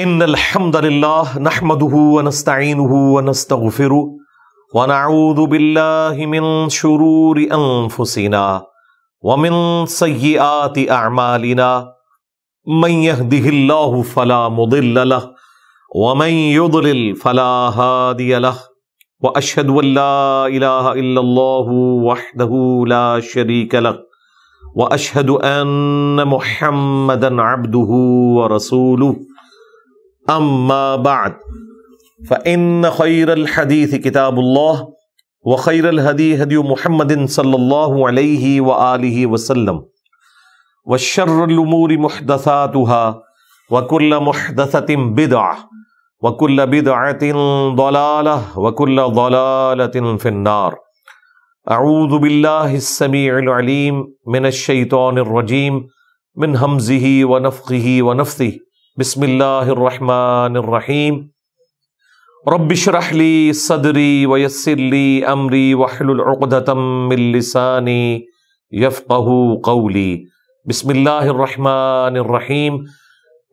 ان الحمد للہ نحمده ونستعینه ونستغفره ونعوذ باللہ من شرور انفسنا ومن سیئات اعمالنا من يهده اللہ فلا مضل له ومن يضلل فلا هادی له واشهد ان لا الہ الا اللہ وحدہ لا شریک له واشهد ان محمدا عبدہ ورسولہ اما بعد فإن خير الحديث كتاب الله وخير الهدي هدي محمد صلى الله عليه وآله وسلم وشر الأمور محدثاتها وكل محدثة بدعة وكل بدعة ضلالة وكل ضلالة في النار. أعوذ بالله السميع العليم من الشيطان الرجيم من همزه ونفخه ونفثه. بسم اللہ الرحمن الرحیم. رب اشرح لی صدری ویسر لی امری واحلل عقدۃ من لسانی یفقہوا قولی. بسم اللہ الرحمن الرحیم.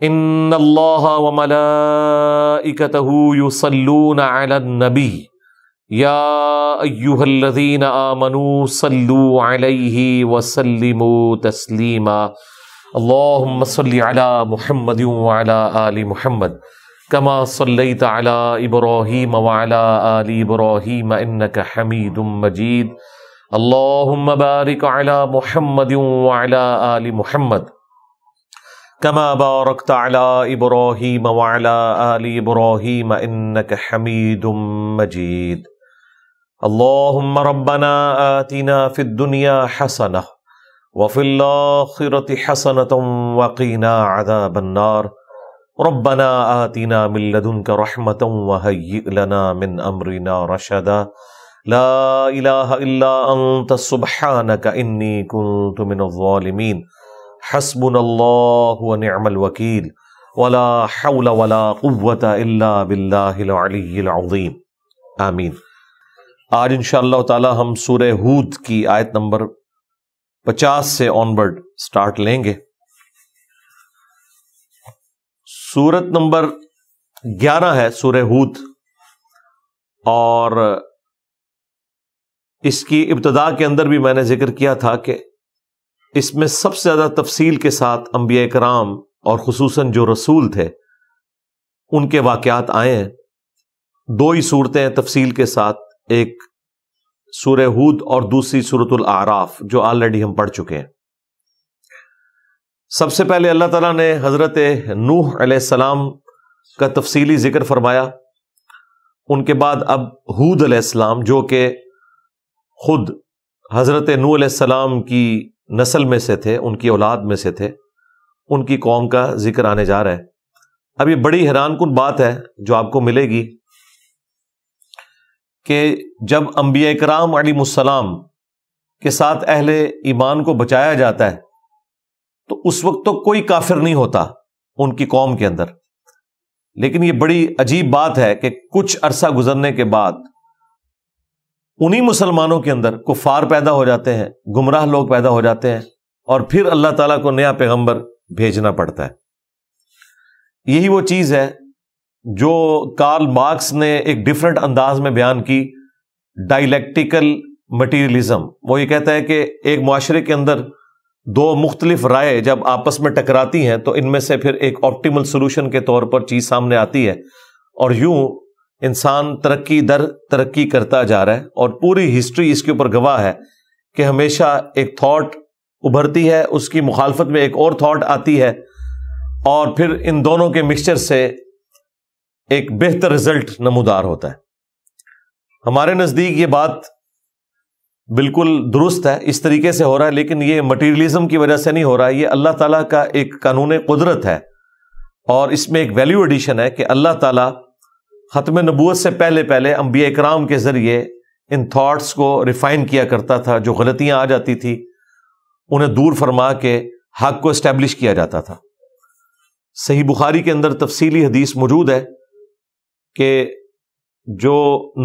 ان اللہ وملائکتہ یصلون علی النبی یا ایہا الذین آمنوا صلوا علیہ وسلموا تسلیما. اللہم صلی علی محمد وعلی آل محمد کما صلیت علی ابراہیم وعلی آل ابراہیم انک حمید مجید. اللہم بارک علی محمد وعلی آل محمد کما بارکت علی ابراہیم وعلی آل ابراہیم انک حمید مجید. اللہم ربنا آتنا فی الدنیا حسنہ وفی الآخرة حسنة وقنا عذاب النار. ربنا آتنا من لدنك رحمة وهيئ لنا من أمرنا رشدا. لا إله إلا أنت سبحانك إني كنت من الظالمين. حسبنا الله ونعم الوكيل ولا حول ولا قوة إلا بالله العلي العظيم. آمین. آج انشاءاللہ تعالی ہم سورہ ہود کی آیت نمبر 50 سے آنورڈ سٹارٹ لیں گے. سورت نمبر 11 ہے سورہ ہود، اور اس کی ابتدا کے اندر بھی میں نے ذکر کیا تھا کہ اس میں سب سے زیادہ تفصیل کے ساتھ انبیاء کرام اور خصوصاً جو رسول تھے ان کے واقعات آئے ہیں. دو ہی صورتیں تفصیل کے ساتھ، ایک سورہ ہود اور دوسری سورۃ الاعراف جو آلریڈی ہم پڑھ چکے ہیں. سب سے پہلے اللہ تعالیٰ نے حضرت نوح علیہ السلام کا تفصیلی ذکر فرمایا. ان کے بعد اب ہود علیہ السلام جو کہ خود حضرت نوح علیہ السلام کی نسل میں سے تھے، ان کی اولاد میں سے تھے، ان کی قوم کا ذکر آنے جا رہا ہے. اب یہ بڑی حیران کن بات ہے جو آپ کو ملے گی کہ جب انبیاء کرام علیہ السلام کے ساتھ اہل ایمان کو بچایا جاتا ہے تو اس وقت تو کوئی کافر نہیں ہوتا ان کی قوم کے اندر. لیکن یہ بڑی عجیب بات ہے کہ کچھ عرصہ گزرنے کے بعد انہی مسلمانوں کے اندر کفار پیدا ہو جاتے ہیں، گمراہ لوگ پیدا ہو جاتے ہیں، اور پھر اللہ تعالیٰ کو نیا پیغمبر بھیجنا پڑتا ہے. یہی وہ چیز ہے جو کارل مارکس نے ایک ڈیفرنٹ انداز میں بیان کی، ڈائلیکٹیکل مٹیریلزم. وہ یہ کہتا ہے کہ ایک معاشرے کے اندر دو مختلف رائے جب آپس میں ٹکراتی ہیں تو ان میں سے پھر ایک آپٹیمل سولوشن کے طور پر چیز سامنے آتی ہے، اور یوں انسان ترقی در ترقی کرتا جا رہا ہے. اور پوری ہسٹری اس کے اوپر گواہ ہے کہ ہمیشہ ایک تھاٹ ابھرتی ہے، اس کی مخالفت میں ایک اور تھاٹ آتی ہے، اور پھر ان دونوں کے مکسچر سے ایک بہتر رزلٹ نمودار ہوتا ہے. ہمارے نزدیک یہ بات بالکل درست ہے، اس طریقے سے ہو رہا ہے، لیکن یہ مٹیریلزم کی وجہ سے نہیں ہو رہا ہے. یہ اللہ تعالیٰ کا ایک قانون قدرت ہے، اور اس میں ایک ویلیو ایڈیشن ہے کہ اللہ تعالیٰ ختم نبوت سے پہلے انبیاء کرام کے ذریعے ان تھاٹس کو ریفائن کیا کرتا تھا. جو غلطیاں آ جاتی تھی انہیں دور فرما کے حق کو اسٹیبلش کیا جاتا تھا. صحیح بخاری کے اندر تفصیلی حدیث موجود ہے کہ جو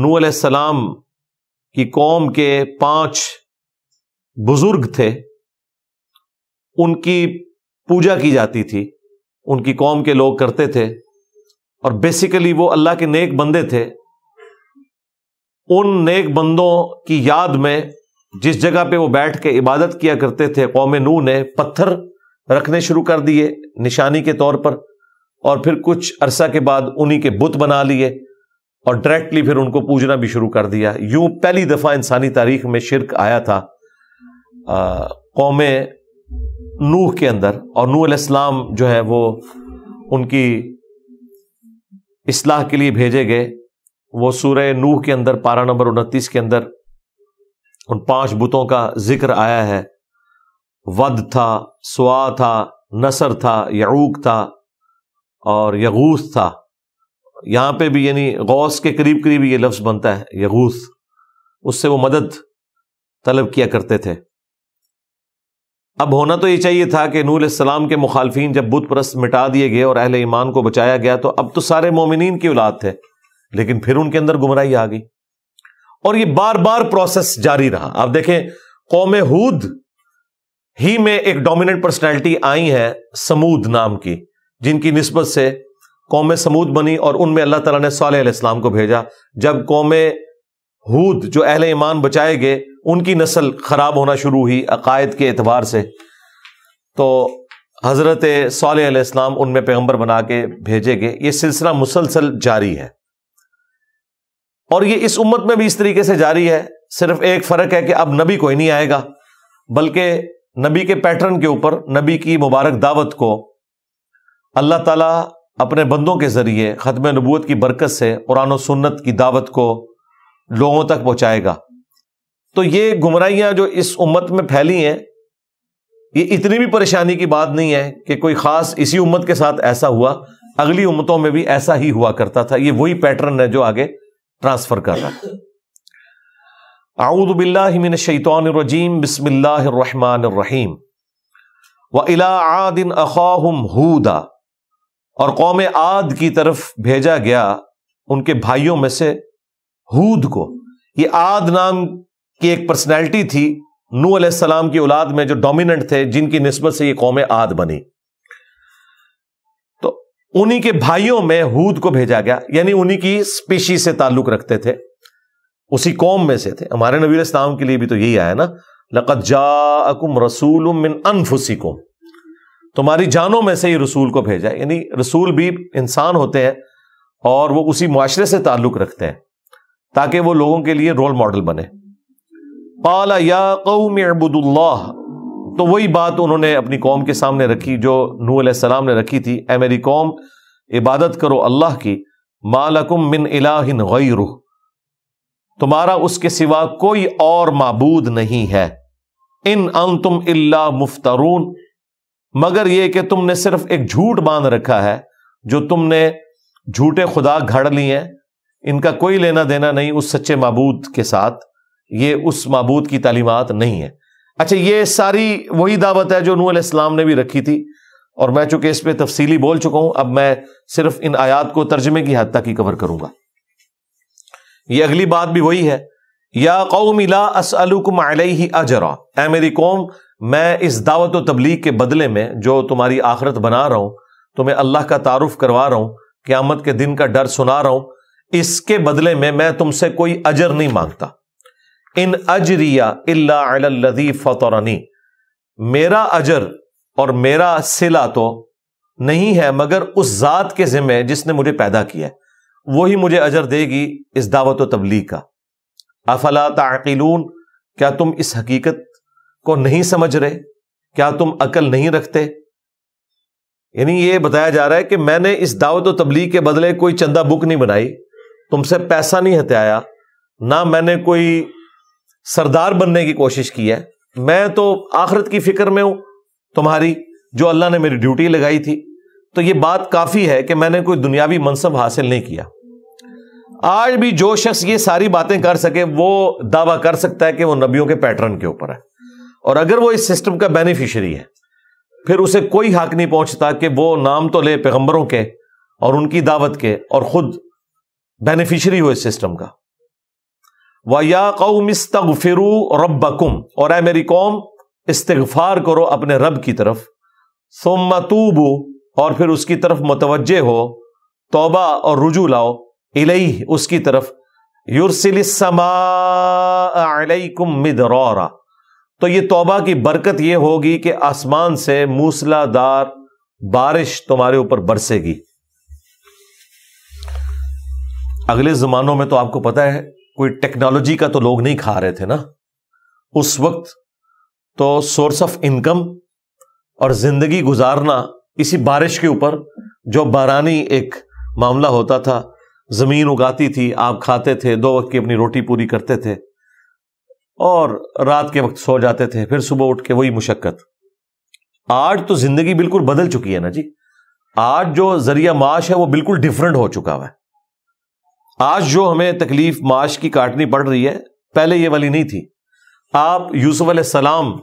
نوح علیہ السلام کی قوم کے 5 بزرگ تھے ان کی پوجا کی جاتی تھی، ان کی قوم کے لوگ کرتے تھے. اور بیسیکلی وہ اللہ کے نیک بندے تھے. ان نیک بندوں کی یاد میں جس جگہ پہ وہ بیٹھ کے عبادت کیا کرتے تھے، قوم نوح نے پتھر رکھنے شروع کر دیے نشانی کے طور پر، اور پھر کچھ عرصہ کے بعد انہی کے بت بنا لیے اور ڈائریکٹلی پھر ان کو پوجنا بھی شروع کر دیا. یوں پہلی دفعہ انسانی تاریخ میں شرک آیا تھا قوم نوح کے اندر. اور نوح علیہ السلام جو ہے وہ ان کی اصلاح کے لیے بھیجے گئے. وہ سورہ نوح کے اندر پارہ نمبر 29 کے اندر ان 5 بتوں کا ذکر آیا ہے. ود تھا، سوا تھا، نصر تھا، یعوق تھا اور یغوث تھا. یہاں پہ بھی یعنی غوث کے قریب قریب یہ لفظ بنتا ہے یغوث. اس سے وہ مدد طلب کیا کرتے تھے. اب ہونا تو یہ چاہیے تھا کہ نوح علیہ السلام کے مخالفین جب بت پرست مٹا دیے گئے اور اہل ایمان کو بچایا گیا تو اب تو سارے مومنین کی اولاد تھے، لیکن پھر ان کے اندر گمراہی آ گئی اور یہ بار بار پروسیس جاری رہا. آپ دیکھیں قوم ہود ہی میں ایک ڈومیننٹ پرسنالٹی آئی ہے سمود نام کی، جن کی نسبت سے قوم سمود بنی اور ان میں اللہ تعالیٰ نے صالح علیہ السلام کو بھیجا. جب قوم ہود جو اہل ایمان بچائے گئے ان کی نسل خراب ہونا شروع ہوئی عقائد کے اعتبار سے، تو حضرت صالح علیہ السلام ان میں پیغمبر بنا کے بھیجے گئے. یہ سلسلہ مسلسل جاری ہے اور یہ اس امت میں بھی اس طریقے سے جاری ہے. صرف ایک فرق ہے کہ اب نبی کوئی نہیں آئے گا، بلکہ نبی کے پیٹرن کے اوپر نبی کی مبارک دعوت کو اللہ تعالیٰ اپنے بندوں کے ذریعے ختم نبوت کی برکت سے قرآن و سنت کی دعوت کو لوگوں تک پہنچائے گا. تو یہ گمراہیاں جو اس امت میں پھیلی ہیں، یہ اتنی بھی پریشانی کی بات نہیں ہے کہ کوئی خاص اسی امت کے ساتھ ایسا ہوا، اگلی امتوں میں بھی ایسا ہی ہوا کرتا تھا. یہ وہی پیٹرن ہے جو آگے ٹرانسفر کر رہا ہے. اعوذ باللہ من الشیطان الرجیم، بسم اللہ الرحمن الرحیم. وَإِلَىٰ عَادٍ أَخَاهُمْ هُودًا، اور قوم عاد کی طرف بھیجا گیا ان کے بھائیوں میں سے ہود کو. یہ عاد نام کی ایک پرسنالٹی تھی نوح علیہ السلام کی اولاد میں جو ڈومیننٹ تھے، جن کی نسبت سے یہ قوم عاد بنی. تو انہی کے بھائیوں میں ہود کو بھیجا گیا، یعنی انہی کی اسپیشی سے تعلق رکھتے تھے، اسی قوم میں سے تھے. ہمارے نبی علیہ السلام کے لیے بھی تو یہی آیا نا، لَقَدْ جَاءَكُمْ رَسُولٌ مِّنْ أَنفُسِكُمْ، تمہاری جانوں میں سے یہ رسول کو بھیجا. یعنی رسول بھی انسان ہوتے ہیں اور وہ اسی معاشرے سے تعلق رکھتے ہیں تاکہ وہ لوگوں کے لیے رول ماڈل بنے. قَالَ يَا قَوْمِ اعْبُدُوا اللَّهَ، تو وہی بات انہوں نے اپنی قوم کے سامنے رکھی جو نوح علیہ السلام نے رکھی تھی، اے میری قوم عبادت کرو اللہ کی. مَا لَكُم مِّنْ إِلَٰهٍ غَيْرُهُ، تمہارا اس کے سوا کوئی اور معبود نہیں ہے. ان انتم الا مفترون، مگر یہ کہ تم نے صرف ایک جھوٹ باندھ رکھا ہے، جو تم نے جھوٹے خدا گھڑ لی ہیں، ان کا کوئی لینا دینا نہیں اس سچے معبود کے ساتھ، یہ اس معبود کی تعلیمات نہیں ہے. اچھا، یہ ساری وہی دعوت ہے جو نوح علیہ السلام نے بھی رکھی تھی، اور میں چونکہ اس پہ تفصیلی بول چکا ہوں، اب میں صرف ان آیات کو ترجمے کی حد تک ہی کور کروں گا. یہ اگلی بات بھی وہی ہے، یا قوم لا اسألکم علیہ اجرا، اے میری قوم میں اس دعوت و تبلیغ کے بدلے میں جو تمہاری آخرت بنا رہا ہوں، تمہیں اللہ کا تعارف کروا رہا ہوں، قیامت کے دن کا ڈر سنا رہا ہوں، اس کے بدلے میں تم سے کوئی اجر نہیں مانگتا. ان اجریہ الا علی الذی فطرنی، میرا اجر اور میرا صلہ تو نہیں ہے مگر اس ذات کے ذمہ جس نے مجھے پیدا کیا ہے، وہی مجھے اجر دے گی اس دعوت و تبلیغ کا. افلا تعقلون، کیا تم اس حقیقت کو نہیں سمجھ رہے؟ کیا تم عقل نہیں رکھتے؟ یعنی یہ بتایا جا رہا ہے کہ میں نے اس دعوت و تبلیغ کے بدلے کوئی چندہ بک نہیں بنائی، تم سے پیسہ نہیں ہتھیایا، نہ میں نے کوئی سردار بننے کی کوشش کی ہے. میں تو آخرت کی فکر میں ہوں تمہاری، جو اللہ نے میری ڈیوٹی لگائی تھی. تو یہ بات کافی ہے کہ میں نے کوئی دنیاوی منصب حاصل نہیں کیا. آج بھی جو شخص یہ ساری باتیں کر سکے وہ دعویٰ کر سکتا ہے کہ وہ نبیوں کے پیٹرن کے اوپر ہے، اور اگر وہ اس سسٹم کا بینیفیشری ہے پھر اسے کوئی حق نہیں پہنچتا کہ وہ نام تو لے پیغمبروں کے اور ان کی دعوت کے اور خود بینیفیشری ہو اس سسٹم کا. وَيَا قَوْمِ اسْتَغْفِرُوا رَبَّكُمْ، اور اے میری قوم استغفار کرو اپنے رب کی طرف، ثُمَّ تُوبُوا، اور پھر اس کی طرف متوجہ ہو، توبہ اور رجوع لاؤ، الیہ اس کی طرف، یرسل السماء علیکم مدرارا، تو یہ توبہ کی برکت یہ ہوگی کہ آسمان سے موسلا دار بارش تمہارے اوپر برسے گی۔ اگلے زمانوں میں تو آپ کو پتا ہے کوئی ٹیکنالوجی کا تو لوگ نہیں کھا رہے تھے نا، اس وقت تو سورس آف انکم اور زندگی گزارنا اسی بارش کے اوپر، جو بارانی ایک معاملہ ہوتا تھا، زمین اگاتی تھی، آپ کھاتے تھے، 2 وقت کی اپنی روٹی پوری کرتے تھے اور رات کے وقت سو جاتے تھے، پھر صبح اٹھ کے وہی مشقت۔ آج تو زندگی بالکل بدل چکی ہے نا جی، آج جو ذریعہ معاش ہے وہ بالکل ڈیفرنٹ ہو چکا ہے۔ آج جو ہمیں تکلیف معاش کی کاٹنی پڑ رہی ہے پہلے یہ والی نہیں تھی۔ آپ یوسف علیہ السلام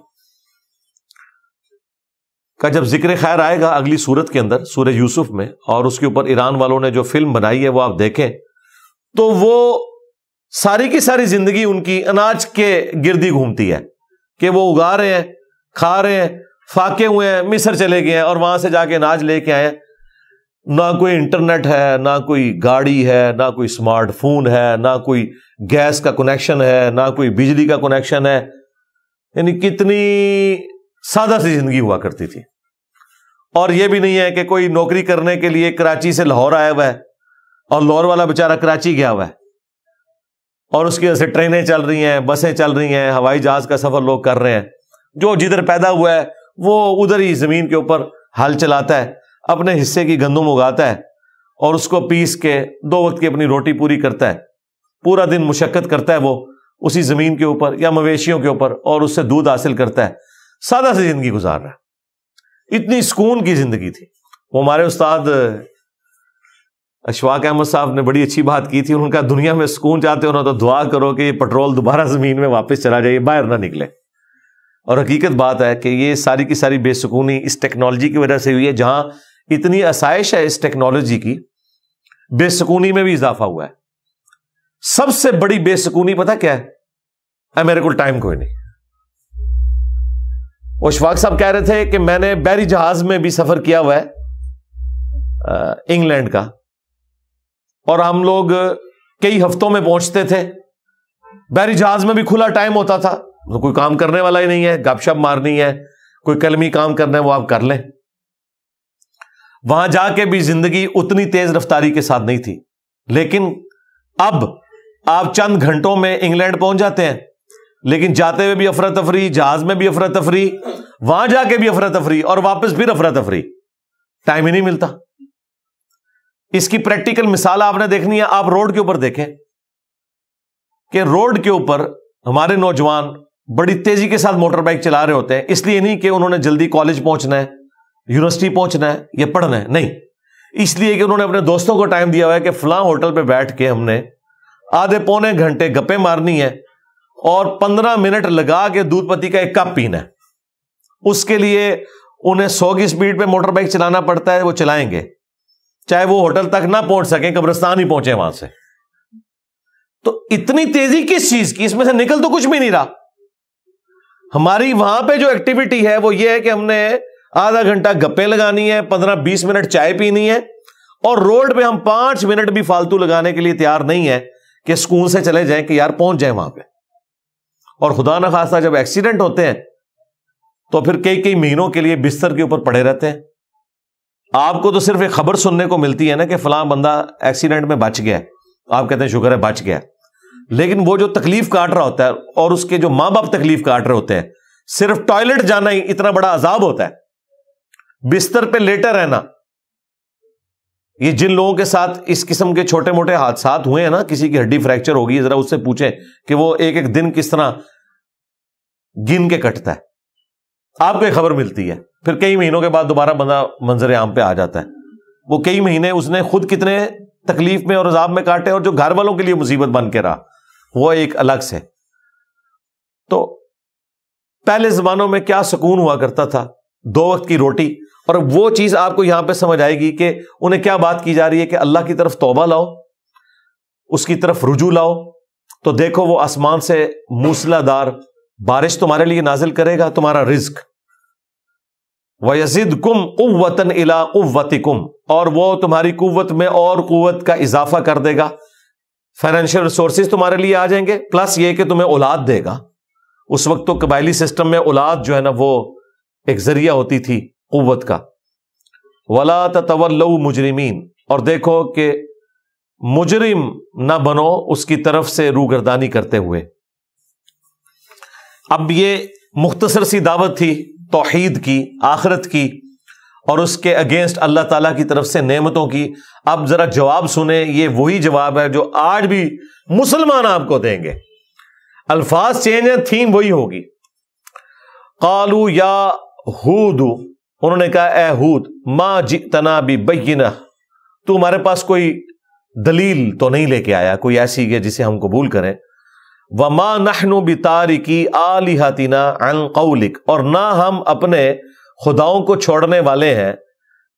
کا جب ذکر خیر آئے گا اگلی سورت کے اندر، سورہ یوسف میں، اور اس کے اوپر ایران والوں نے جو فلم بنائی ہے وہ آپ دیکھیں تو وہ ساری کی ساری زندگی ان کی اناج کے گردی گھومتی ہے کہ وہ اگا رہے ہیں، کھا رہے ہیں، فاقے ہوئے ہیں، مصر چلے گئے ہیں اور وہاں سے جا کے اناج لے کے آئے ہیں۔ نہ کوئی انٹرنیٹ ہے، نہ کوئی گاڑی ہے، نہ کوئی اسمارٹ فون ہے، نہ کوئی گیس کا کنیکشن ہے، نہ کوئی بجلی کا کنیکشن ہے، یعنی کتنی سادہ سی زندگی ہوا کرتی تھی۔ اور یہ بھی نہیں ہے کہ کوئی نوکری کرنے کے لیے کراچی سے لاہور آیا ہوا ہے اور لاہور والا بیچارہ کراچی گیا ہوا ہے اور اس کی وجہ سے ٹرینیں چل رہی ہیں، بسیں چل رہی ہیں، ہوائی جہاز کا سفر لوگ کر رہے ہیں۔ جو جدھر پیدا ہوا ہے وہ ادھر ہی زمین کے اوپر ہل چلاتا ہے، اپنے حصے کی گندم اگاتا ہے اور اس کو پیس کے 2 وقت کی اپنی روٹی پوری کرتا ہے، پورا دن مشقت کرتا ہے وہ اسی زمین کے اوپر یا مویشیوں کے اوپر، اور اس سے دودھ حاصل کرتا ہے، سادہ سی زندگی گزار رہا ہے۔ اتنی سکون کی زندگی تھی۔ وہ ہمارے استاد اشفاق احمد صاحب نے بڑی اچھی بات کی تھی، ان کا دنیا میں سکون چاہتے ہو نا تو دعا کرو کہ یہ پٹرول دوبارہ زمین میں واپس چلا جائے، باہر نہ نکلے۔ اور حقیقت بات ہے کہ یہ ساری کی ساری بے سکونی اس ٹیکنالوجی کی وجہ سے ہوئی ہے۔ جہاں اتنی آسائش ہے اس ٹیکنالوجی کی، بے سکونی میں بھی اضافہ ہوا ہے۔ سب سے بڑی بے سکونی پتہ کیا ہے؟ میرے کو ٹائم کوئی نہیں۔ وہ اشفاق صاحب کہہ رہے تھے کہ میں نے بحری جہاز میں بھی سفر کیا ہوا ہے انگلینڈ کا، اور ہم لوگ کئی ہفتوں میں پہنچتے تھے۔ بحری جہاز میں بھی کھلا ٹائم ہوتا تھا، کوئی کام کرنے والا ہی نہیں ہے، گپ شپ مارنی ہے، کوئی کلمی کام کرنا ہے وہ آپ کر لیں۔ وہاں جا کے بھی زندگی اتنی تیز رفتاری کے ساتھ نہیں تھی، لیکن اب آپ چند گھنٹوں میں انگلینڈ پہنچ جاتے ہیں، لیکن جاتے ہوئے بھی افراتفری، جہاز میں بھی افراتفری، وہاں جا کے بھی افراتفری، اور واپس پھر افراتفری، ٹائم ہی نہیں ملتا۔ اس کی پریکٹیکل مثال آپ نے دیکھنی ہے، آپ روڈ کے اوپر دیکھیں کہ روڈ کے اوپر ہمارے نوجوان بڑی تیزی کے ساتھ موٹر بائک چلا رہے ہوتے ہیں، اس لیے نہیں کہ انہوں نے جلدی کالج پہنچنا ہے، یونیورسٹی پہنچنا ہے یا پڑھنا ہے، نہیں، اس لیے کہ انہوں نے اپنے دوستوں کو ٹائم دیا ہوا ہے کہ فلاں ہوٹل پہ بیٹھ کے ہم نے آدھے پونے گھنٹے گپیں مارنی ہے اور 15 منٹ لگا کے دودھ پتی کا ایک کپ پینا ہے۔ اس کے لیے انہیں 100 کی سپیڈ پہ موٹر بائک چلانا پڑتا ہے، وہ چلائیں گے، چاہے وہ ہوٹل تک نہ پہنچ سکیں، قبرستان ہی پہنچے وہاں سے۔ تو اتنی تیزی کس چیز کی؟ اس میں سے نکل تو کچھ بھی نہیں رہا۔ ہماری وہاں پہ جو ایکٹیویٹی ہے وہ یہ ہے کہ ہم نے آدھا گھنٹہ گپیں لگانی ہے، 15-20 منٹ چائے پینی ہے، اور روڈ پہ ہم 5 منٹ بھی فالتو لگانے کے لیے تیار نہیں ہے کہ سکون سے چلے جائیں کہ یار پہنچ جائیں وہاں پہ۔ اور خدا نہ خواستہ جب ایکسیڈنٹ ہوتے ہیں تو پھر کئی مہینوں کے لیے بستر کے اوپر پڑے رہتے ہیں۔ آپ کو تو صرف ایک خبر سننے کو ملتی ہے نا کہ فلاں بندہ ایکسیڈنٹ میں بچ گیا، آپ کہتے ہیں شکر ہے بچ گیا، لیکن وہ جو تکلیف کاٹ رہا ہوتا ہے اور اس کے جو ماں باپ تکلیف کاٹ رہے ہوتے ہیں، صرف ٹوائلٹ جانا ہی اتنا بڑا عذاب ہوتا ہے، بستر پہ لیٹے رہنا۔ یہ جن لوگوں کے ساتھ اس قسم کے چھوٹے موٹے حادثات ہوئے ہیں نا، کسی کی ہڈی فریکچر ہوگی، ذرا اس سے پوچھیں کہ وہ ایک دن کس طرح گن کے کٹتا ہے، آپ کو ایک خبر ملتی ہے، پھر کئی مہینوں کے بعد دوبارہ بندہ منظر عام پہ آ جاتا ہے۔ وہ کئی مہینے اس نے خود کتنے تکلیف میں اور عذاب میں کاٹے، اور جو گھر والوں کے لیے مصیبت بن کے رہا وہ ایک الگ سے۔ تو پہلے زمانوں میں کیا سکون ہوا کرتا تھا، 2 وقت کی روٹی، اور وہ چیز آپ کو یہاں پہ سمجھ آئے گی کہ انہیں کیا بات کی جا رہی ہے کہ اللہ کی طرف توبہ لاؤ، اس کی طرف رجوع لاؤ، تو دیکھو وہ آسمان سے موسلا دار بارش تمہارے لیے نازل کرے گا، تمہارا رزق۔ وَيَزِدْكُمْ قُوَّةً إِلَىٰ قُوَّتِكُمْ، اور وہ تمہاری قوت میں اور قوت کا اضافہ کر دے گا، فائنینشیل ریسورسز تمہارے لیے آ جائیں گے، پلس یہ کہ تمہیں اولاد دے گا۔ اس وقت تو قبائلی سسٹم میں اولاد جو ہے نا وہ ایک ذریعہ ہوتی تھی قوت کا۔ وَلَا تَتَوَلَّوْا مُجْرِمِينَ، اور دیکھو کہ مجرم نہ بنو اس کی طرف سے روگردانی کرتے ہوئے۔ اب یہ مختصر سی دعوت تھی توحید کی، آخرت کی، اور اس کے اگینسٹ اللہ تعالیٰ کی طرف سے نعمتوں کی۔ اب ذرا جواب سنیں، یہ وہی جواب ہے جو آج بھی مسلمان آپ کو دیں گے، الفاظ چینج ہیں، تھیم وہی ہوگی۔ قالوا یا ہود، انہوں نے کہا اے ہود، ما جئتنا ببینہ، تو ہمارے پاس کوئی دلیل تو نہیں لے کے آیا، کوئی ایسی ہے جسے ہم قبول کریں۔ وما نحن بتارکی آلہتنا عن قولک، اور نہ ہم اپنے خداؤں کو چھوڑنے والے ہیں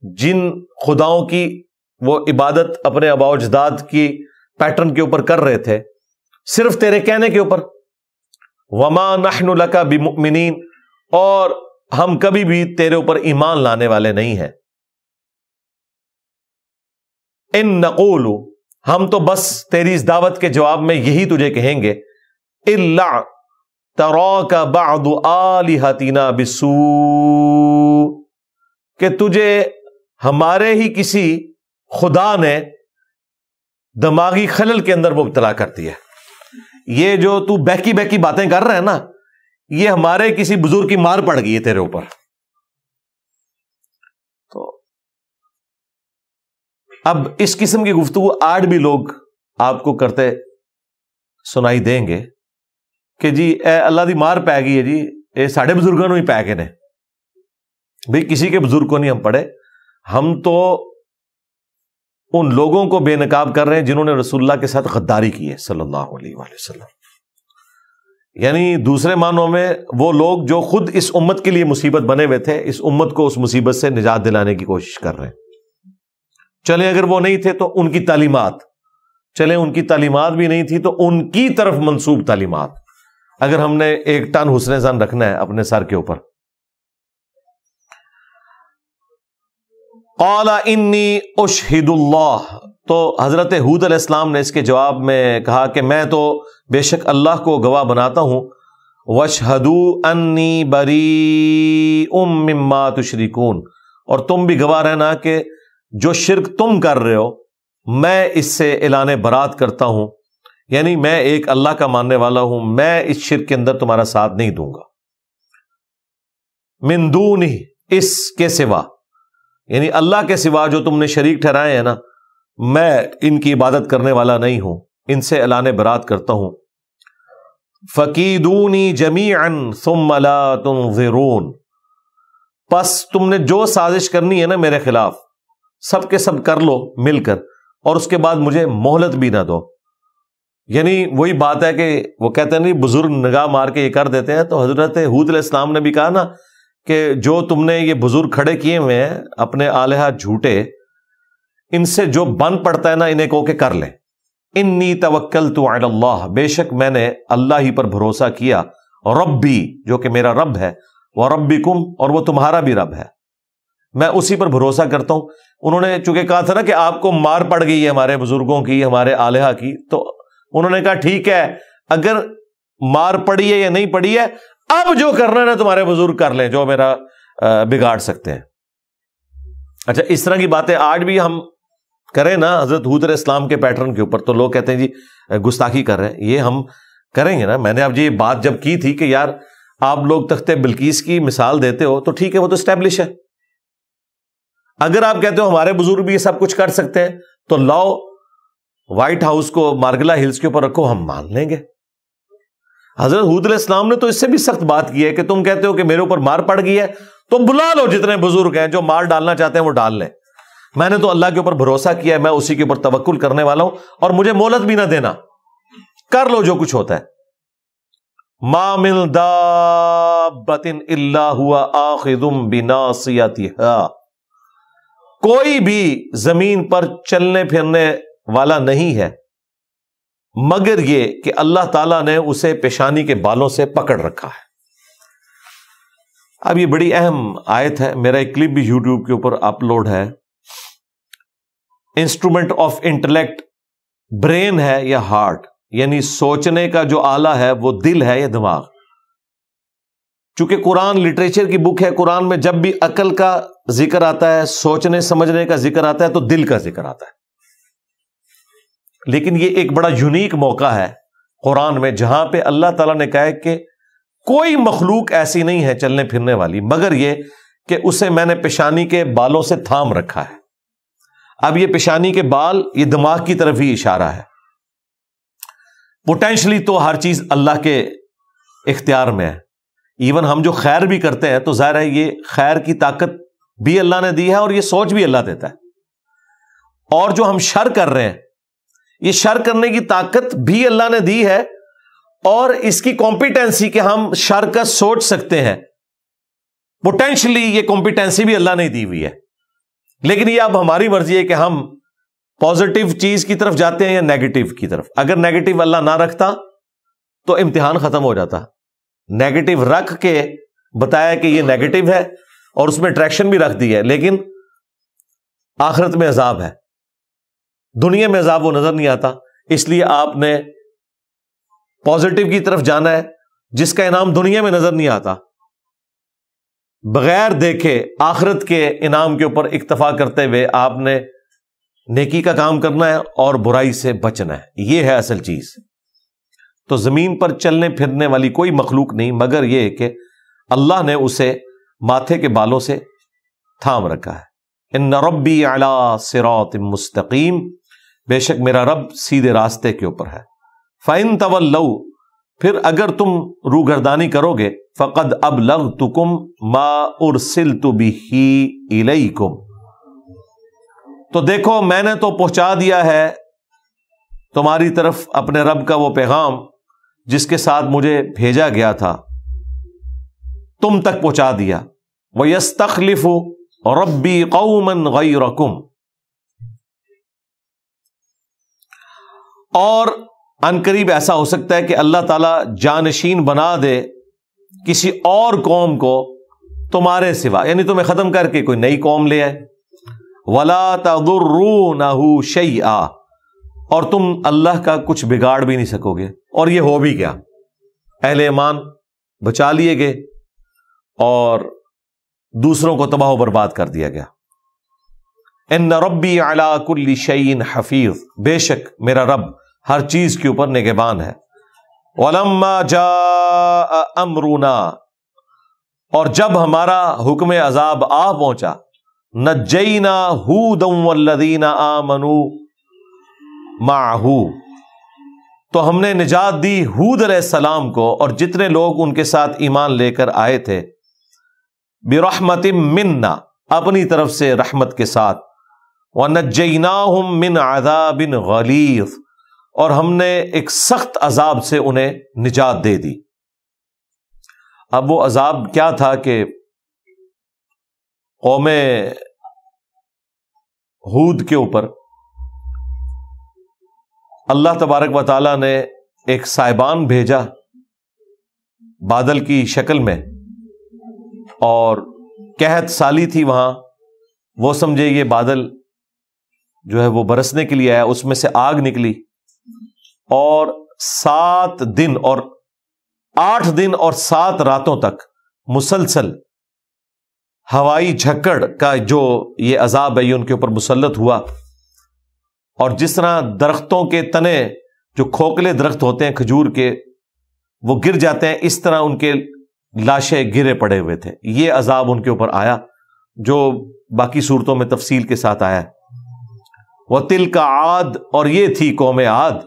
جن خداؤں کی وہ عبادت اپنے آباء و اجداد کی پیٹرن کے اوپر کر رہے تھے، صرف تیرے کہنے کے اوپر۔ وما نحن لک بمؤمنین، اور ہم کبھی بھی تیرے اوپر ایمان لانے والے نہیں ہیں۔ ان نقول، ہم تو بس تیری اس دعوت کے جواب میں یہی تجھے کہیں گے، الا تراک بعض آلہتنا بسوء، کہ تجھے ہمارے ہی کسی خدا نے دماغی خلل کے اندر مبتلا کر دیا۔ یہ جو تو بہکی بہکی باتیں کر رہے ہیں نا، یہ ہمارے کسی بزرگ کی مار پڑ گئی ہے تیرے اوپر۔ تو اب اس قسم کی گفتگو آج بھی لوگ آپ کو کرتے سنائی دیں گے کہ جی اے اللہ دی مار پی گئی ہے جی، اے ساڑھے بزرگوں ہی پی گئے نے۔ بھئی کسی کے بزرگ کو نہیں ہم پڑھے، ہم تو ان لوگوں کو بے نقاب کر رہے ہیں جنہوں نے رسول اللہ کے ساتھ غداری کی ہے صلی اللہ علیہ وآلہ وسلم۔ یعنی دوسرے معنوں میں وہ لوگ جو خود اس امت کے لیے مصیبت بنے ہوئے تھے، اس امت کو اس مصیبت سے نجات دلانے کی کوشش کر رہے ہیں۔ چلیں اگر وہ نہیں تھے تو ان کی تعلیمات، چلیں ان کی تعلیمات بھی نہیں تھی تو ان کی طرف منسوب تعلیمات، اگر ہم نے ایک ٹن حسن ظن رکھنا ہے اپنے سر کے اوپر۔ قال انی اشہد اللہ، تو حضرت ہود علیہ السلام نے اس کے جواب میں کہا کہ میں تو بے شک اللہ کو گواہ بناتا ہوں، واشہدوا انی بریء مما تشرکون، اور تم بھی گواہ رہنا کہ جو شرک تم کر رہے ہو میں اس سے اعلان برات کرتا ہوں، یعنی میں ایک اللہ کا ماننے والا ہوں، میں اس شرک کے اندر تمہارا ساتھ نہیں دوں گا۔ من دونہ، اس کے سوا، یعنی اللہ کے سوا جو تم نے شریک ٹھہرائے ہیں نا، میں ان کی عبادت کرنے والا نہیں ہوں، ان سے اعلان برات کرتا ہوں۔ فَكِيدُونِي جَمِيعًا ثُمَّ لَا تُنظِرُونَ، پس تم نے جو سازش کرنی ہے نا میرے خلاف، سب کے سب کر لو مل کر، اور اس کے بعد مجھے مہلت بھی نہ دو۔ یعنی وہی بات ہے کہ وہ کہتے ہیں نہیں بزرگ نگاہ مار کے یہ کر دیتے ہیں، تو حضرت ہود علیہ السلام نے بھی کہا نا کہ جو تم نے یہ بزرگ کھڑے کیے ہوئے ہیں اپنے آلہہ جھوٹے، ان سے جو بن پڑتا ہے نا انہیں کہو کہ کر لیں۔ انی توکلت علی اللہ، بے شک میں نے اللہ ہی پر بھروسہ کیا، ربی، جو کہ میرا رب ہے، وربکم، اور وہ تمہارا بھی رب ہے، میں اسی پر بھروسہ کرتا ہوں۔ انہوں نے چونکہ کہا تھا نا کہ آپ کو مار پڑ گئی ہے ہمارے بزرگوں کی، ہمارے آلہہ کی، تو انہوں نے کہا ٹھیک ہے، اگر مار پڑی ہے یا نہیں پڑی ہے، اب جو کرنا ہے نا تمہارے بزرگ کر لیں، جو میرا بگاڑ سکتے ہیں۔ اچھا، اس طرح کی باتیں آج بھی ہم کریں نا حضرت ہود علیہ السلام کے پیٹرن کے اوپر، تو لوگ کہتے ہیں جی گستاخی کر رہے ہیں۔ یہ ہم کریں گے نا، میں نے اب یہ بات جب کی تھی کہ یار آپ لوگ تخت بلقیس کی مثال دیتے ہو تو ٹھیک ہے، وہ تو اسٹیبلش ہے۔ اگر آپ کہتے ہو ہمارے بزرگ بھی یہ سب کچھ کر سکتے ہیں تو لاؤ وائٹ ہاؤس کو مارگلا ہلز کے اوپر رکھو، ہم مان لیں گے۔ حضرت ہود علیہ السلام نے تو اس سے بھی سخت بات کی ہے کہ تم کہتے ہو کہ میرے اوپر مار پڑ گئی ہے تو بلا لو جتنے بزرگ ہیں، جو مار ڈالنا چاہتے ہیں وہ ڈال لیں، میں نے تو اللہ کے اوپر بھروسہ کیا ہے، میں اسی کے اوپر توکل کرنے والا ہوں، اور مجھے مہلت بھی نہ دینا، کر لو جو کچھ ہوتا ہے۔ ما من دابۃ الا هو آخذ بناصیتها، کوئی بھی زمین پر چلنے پھرنے والا نہیں ہے مگر یہ کہ اللہ تعالیٰ نے اسے پیشانی کے بالوں سے پکڑ رکھا ہے۔ اب یہ بڑی اہم آیت ہے، میرا ایک کلپ بھی یوٹیوب کے اوپر اپلوڈ ہے، انسٹرومنٹ آف انٹلیکٹ برین ہے یا ہارٹ، یعنی سوچنے کا جو آلہ ہے وہ دل ہے یا دماغ؟ چونکہ قرآن لٹریچر کی بک ہے، قرآن میں جب بھی عقل کا ذکر آتا ہے، سوچنے سمجھنے کا ذکر آتا ہے، تو دل کا ذکر آتا ہے۔ لیکن یہ ایک بڑا یونیک موقع ہے قرآن میں جہاں پہ اللہ تعالیٰ نے کہا ہے کہ کوئی مخلوق ایسی نہیں ہے چلنے پھرنے والی مگر یہ کہ اسے میں نے پیشانی کے بالوں سے تھام رکھا ہے۔ اب یہ پیشانی کے بال یہ دماغ کی طرف ہی اشارہ ہے۔ پوٹینشلی تو ہر چیز اللہ کے اختیار میں ہے، ایون ہم جو خیر بھی کرتے ہیں تو ظاہر ہے یہ خیر کی طاقت بھی اللہ نے دی ہے اور یہ سوچ بھی اللہ دیتا ہے، اور جو ہم شر کر رہے ہیں یہ شر کرنے کی طاقت بھی اللہ نے دی ہے اور اس کی کمپیٹنسی کہ ہم شر کا سوچ سکتے ہیں، پوٹینشلی یہ کمپیٹنسی بھی اللہ نے دی ہوئی ہے۔ لیکن یہ اب ہماری مرضی ہے کہ ہم پازیٹیو چیز کی طرف جاتے ہیں یا نیگیٹو کی طرف۔ اگر نیگیٹو اللہ نہ رکھتا تو امتحان ختم ہو جاتا، نیگیٹو رکھ کے بتایا کہ یہ نیگیٹو ہے اور اس میں اٹریکشن بھی رکھ دی ہے، لیکن آخرت میں عذاب ہے، دنیا میں عذاب وہ نظر نہیں آتا۔ اس لیے آپ نے پازیٹیو کی طرف جانا ہے جس کا انعام دنیا میں نظر نہیں آتا، بغیر دیکھے آخرت کے انعام کے اوپر اکتفا کرتے ہوئے آپ نے نیکی کا کام کرنا ہے اور برائی سے بچنا ہے، یہ ہے اصل چیز۔ تو زمین پر چلنے پھرنے والی کوئی مخلوق نہیں مگر یہ کہ اللہ نے اسے ماتھے کے بالوں سے تھام رکھا ہے۔ ان ربی علی صراط مستقیم، بے شک میرا رب سیدھے راستے کے اوپر ہے۔ فَإِن تَوَلَّوْا، پھر اگر تم روگردانی کرو گے، فَقَدْ أَبْلَغْتُكُمْ مَا أُرْسِلْتُ بِهِ إِلَيْكُمْ، تو دیکھو میں نے تو پہنچا دیا ہے تمہاری طرف اپنے رب کا وہ پیغام جس کے ساتھ مجھے بھیجا گیا تھا، تم تک پہنچا دیا۔ وَيَسْتَخْلِفُ رَبِّي قَوْمًا غَيْرَكُمْ، اور عنقریب ایسا ہو سکتا ہے کہ اللہ تعالیٰ جانشین بنا دے کسی اور قوم کو تمہارے سوا، یعنی تمہیں ختم کر کے کوئی نئی قوم لے آئے۔ وَلَا تَضُرُّونَهُ شَيْئًا، اور تم اللہ کا کچھ بگاڑ بھی نہیں سکو گے۔ اور یہ ہو بھی گیا، اہل ایمان بچا لیے گئے اور دوسروں کو تباہ و برباد کر دیا گیا۔ ان ربی علی کل شیء حفیظ، بے شک میرا رب ہر چیز کے اوپر نگہبان ہے۔ وَلَمَّا جَاءَ أَمْرُنَا، اور جب ہمارا حکم عذاب آ پہنچا، نَجَّيْنَا هُودًا وَالَّذِينَ آمَنُوا مَعَهُ، تو ہم نے نجات دی ہود علیہ السلام کو اور جتنے لوگ ان کے ساتھ ایمان لے کر آئے تھے، بِرَحْمَةٍ مِنَّا، اپنی طرف سے رحمت کے ساتھ، وَنَجَّيْنَاهُمْ مِنْ عَذَابٍ غَلِيظٍ، اور ہم نے ایک سخت عذاب سے انہیں نجات دے دی۔ اب وہ عذاب کیا تھا کہ قوم ہود کے اوپر اللہ تبارک و تعالیٰ نے ایک سائبان بھیجا بادل کی شکل میں، اور قحط سالی تھی وہاں، وہ سمجھے یہ بادل جو ہے وہ برسنے کے لیے آیا، اس میں سے آگ نکلی، اور 7 دن اور 8 دن اور 7 راتوں تک مسلسل ہوائی جھکڑ کا جو یہ عذاب ہے یہ ان کے اوپر مسلط ہوا۔ اور جس طرح درختوں کے تنے جو کھوکھلے درخت ہوتے ہیں کھجور کے وہ گر جاتے ہیں، اس طرح ان کے لاشیں گرے پڑے ہوئے تھے۔ یہ عذاب ان کے اوپر آیا جو باقی صورتوں میں تفصیل کے ساتھ آیا ہے۔ وَتِلْكَ عَاد، اور یہ تھی قوم عاد،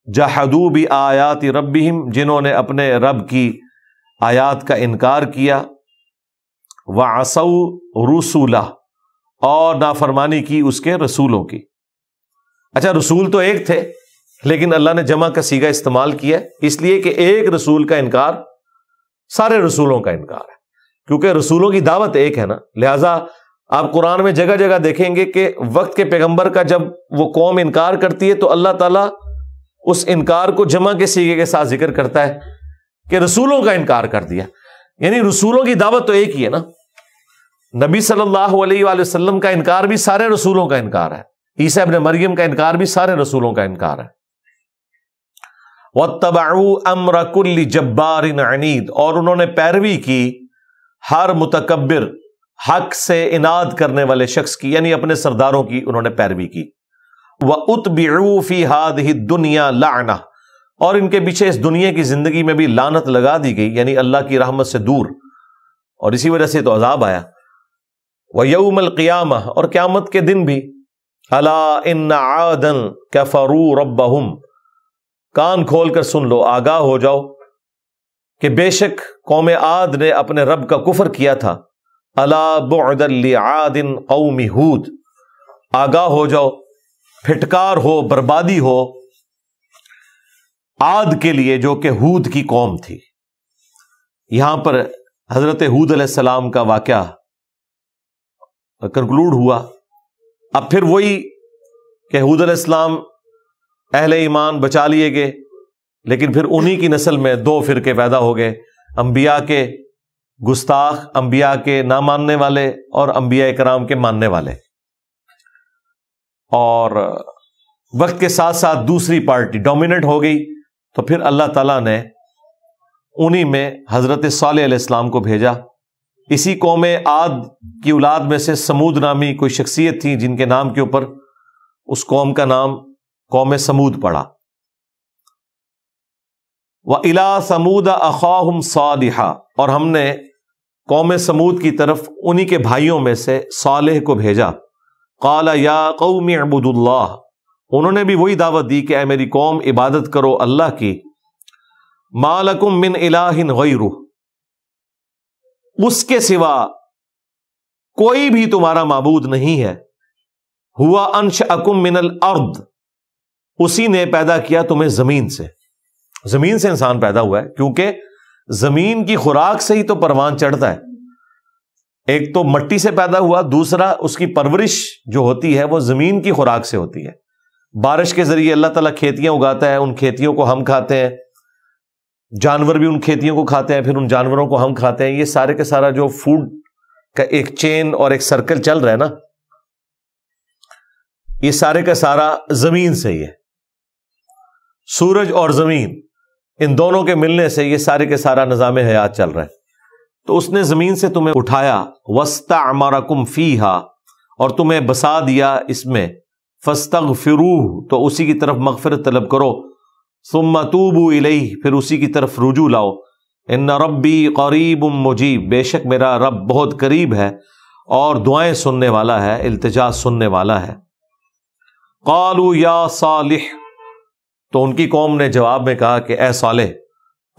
جَحَدُوا بِآيَاتِ رَبِّهِمْ، جنہوں نے اپنے رب کی آیات کا انکار کیا، وَعَصَوْا رُسُلَهُ، اور نافرمانی کی اس کے رسولوں کی۔ اچھا، رسول تو ایک تھے لیکن اللہ نے جمع کا صیغہ استعمال کیا اس لیے کہ ایک رسول کا انکار سارے رسولوں کا انکار ہے، کیونکہ رسولوں کی دعوت ایک ہے نا۔ لہٰذا آپ قرآن میں جگہ جگہ دیکھیں گے کہ وقت کے پیغمبر کا جب وہ قوم انکار کرتی ہے تو اللہ تعالیٰ اس انکار کو جمع کے صیغے کے ساتھ ذکر کرتا ہے کہ رسولوں کا انکار کر دیا، یعنی رسولوں کی دعوت تو ایک ہی ہے نا۔ نبی صلی اللہ علیہ وآلہ وسلم کا انکار بھی سارے رسولوں کا انکار ہے، عیسیٰ ابن مریم کا انکار بھی سارے رسولوں کا انکار ہے۔ وَاتَّبَعُوا أَمْرَ كُلِّ جَبَّارٍ عَنِيدٍ، اور انہوں نے پیروی کی ہر متکبر، حق سے اناد کرنے والے شخص کی، یعنی اپنے سرداروں کی انہوں نے پیروی کی۔ وَأُتْبِعُوا فِي هَذِهِ الدُّنْيَا لَعْنَةً، اور ان کے پیچھے اس دنیا کی زندگی میں بھی لعنت لگا دی گئی، یعنی اللہ کی رحمت سے دور، اور اسی وجہ سے تو عذاب آیا۔ وَيَوْمَ الْقِيَامَةِ، اور قیامت کے دن بھی، أَلَا إِنَّ عَادًا كَفَرُوا رَبَّهُمْ، کان کھول کر سن لو، آگاہ ہو جاؤ کہ بے شک قوم عاد نے اپنے رب کا کفر کیا تھا۔ الا بعدا لعاد قوم ہود، آگاہ ہو جاؤ، پھٹکار ہو، بربادی ہو عاد کے لیے جو کہ ہود کی قوم تھی۔ یہاں پر حضرت ہود علیہ السلام کا واقعہ کنکلوڈ ہوا۔ اب پھر وہی کہ ہود علیہ السلام اہل ایمان بچا لیے گئے، لیکن پھر انہی کی نسل میں دو فرقے پیدا ہو گئے، انبیاء کے گستاخ، انبیاء کے نہ ماننے والے، اور انبیاء کرام کے ماننے والے۔ اور وقت کے ساتھ ساتھ دوسری پارٹی ڈومیننٹ ہو گئی، تو پھر اللہ تعالیٰ نے انہی میں حضرت صالح علیہ السلام کو بھیجا۔ اسی قوم عاد کی اولاد میں سے سمود نامی کوئی شخصیت تھی، جن کے نام کے اوپر اس قوم کا نام قوم سمود پڑا۔ وَإِلَىٰ ثَمُودَ أَخَاهُمْ صَالِحًا، اور ہم نے قوم سمود کی طرف انہی کے بھائیوں میں سے صالح کو بھیجا۔ قَالَ يَا قَوْمِ اعْبُدُوا اللَّهَ، انہوں نے بھی وہی دعوت دی کہ اے میری قوم عبادت کرو اللہ کی۔ مَا لَكُم مِّنْ إِلَٰهٍ غَيْرُهُ، اس کے سوا کوئی بھی تمہارا معبود نہیں ہے۔ ہوا انشأکم من الارض، اسی نے پیدا کیا تمہیں زمین سے۔ زمین سے انسان پیدا ہوا ہے، کیونکہ زمین کی خوراک سے ہی تو پروان چڑھتا ہے۔ ایک تو مٹی سے پیدا ہوا، دوسرا اس کی پرورش جو ہوتی ہے وہ زمین کی خوراک سے ہوتی ہے۔ بارش کے ذریعے اللہ تعالیٰ کھیتیاں اگاتا ہے، ان کھیتیوں کو ہم کھاتے ہیں، جانور بھی ان کھیتیوں کو کھاتے ہیں، پھر ان جانوروں کو ہم کھاتے ہیں۔ یہ سارے کے سارا جو فوڈ کا ایک چین اور ایک سرکل چل رہا ہے نا، یہ سارے کا سارا زمین سے ہی ہے۔ سورج اور زمین، ان دونوں کے ملنے سے یہ سارے کے سارا نظام حیات چل رہا ہے۔ تو اس نے زمین سے تمہیں اٹھایا، وَاسْتَعْمَرَكُمْ فِيهَا، اور تمہیں بسا دیا اس میں، فَاسْتَغْفِرُوهُ، تو اسی کی طرف مغفرت طلب کرو، ثُمَّ تُوبُوا إِلَيْهِ، پھر اسی کی طرف رجوع لاؤ۔ إِنَّ رَبِّي قَرِيبٌ مُجِيبٌ، بے شک میرا رب بہت قریب ہے اور دعائیں سننے والا ہے، التجا سننے والا ہے۔ قَالُوا يَا صَالِحُ، تو ان کی قوم نے جواب میں کہا کہ اے صالح،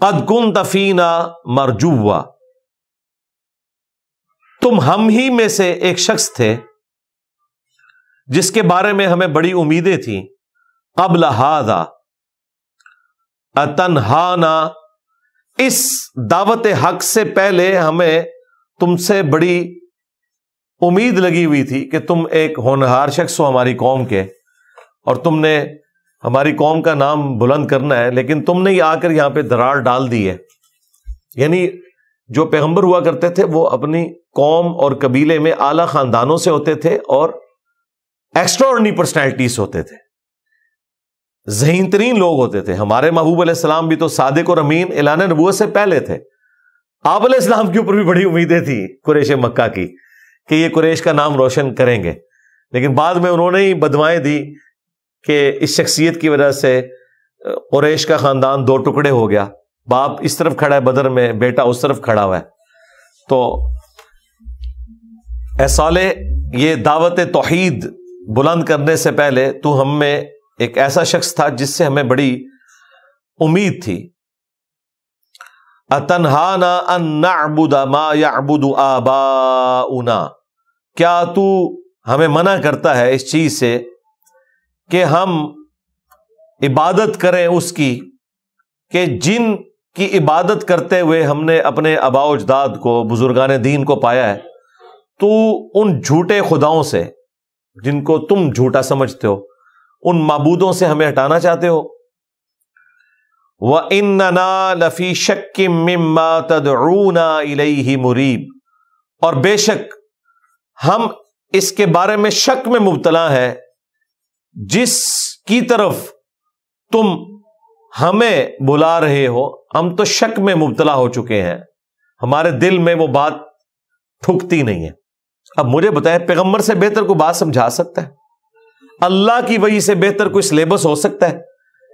قَدْ كُنْتَ فِينَا مَرْجُوًّا، تم ہم ہی میں سے ایک شخص تھے جس کے بارے میں ہمیں بڑی امیدیں تھیں۔ قبل هذا اتنہانا، اس دعوت حق سے پہلے ہمیں تم سے بڑی امید لگی ہوئی تھی کہ تم ایک ہونہار شخص ہو ہماری قوم کے، اور تم نے ہماری قوم کا نام بلند کرنا ہے، لیکن تم نے ہی آ کر یہاں پہ درار ڈال دی ہے۔ یعنی جو پیغمبر ہوا کرتے تھے وہ اپنی قوم اور قبیلے میں اعلیٰ خاندانوں سے ہوتے تھے اور ایکسٹرا آرڈنری پرسنالٹیز ہوتے تھے، ذہین ترین لوگ ہوتے تھے۔ ہمارے محبوب علیہ السلام بھی تو صادق اور امین اعلان نبوت سے پہلے تھے۔ آپ علیہ السلام کے اوپر بھی بڑی امیدیں تھی قریش مکہ کی کہ یہ قریش کا نام روشن کریں گے، لیکن بعد میں انہوں نے ہی بدوائیں دی کہ اس شخصیت کی وجہ سے قریش کا خاندان دو ٹکڑے ہو گیا، باپ اس طرف کھڑا ہے بدر میں، بیٹا اس طرف کھڑا ہوا ہے۔ تو اے صالح، یہ دعوت توحید بلند کرنے سے پہلے تو ہم میں ایک ایسا شخص تھا جس سے ہمیں بڑی امید تھی۔ اتنہانا ان نعبد ما یعبد آباؤنا، کیا تو ہمیں منع کرتا ہے اس چیز سے کہ ہم عبادت کریں اس کی کہ جن کی عبادت کرتے ہوئے ہم نے اپنے آباء و اجداد کو، بزرگان دین کو پایا ہے، تو ان جھوٹے خداؤں سے جن کو تم جھوٹا سمجھتے ہو، ان معبودوں سے ہمیں ہٹانا چاہتے ہو۔ وَإِنَّنَا لَفِي شَكٍّ مِّمَّا تَدْعُونَا إِلَيْهِ مُرِيبٌ، اور بے شک ہم اس کے بارے میں شک میں مبتلا ہیں جس کی طرف تم ہمیں بلا رہے ہو ہم تو شک میں مبتلا ہو چکے ہیں، ہمارے دل میں وہ بات ٹھکتی نہیں ہے۔ اب مجھے بتائیں، پیغمبر سے بہتر کوئی بات سمجھا سکتا ہے؟ اللہ کی وحی سے بہتر کوئی سلیبس ہو سکتا ہے؟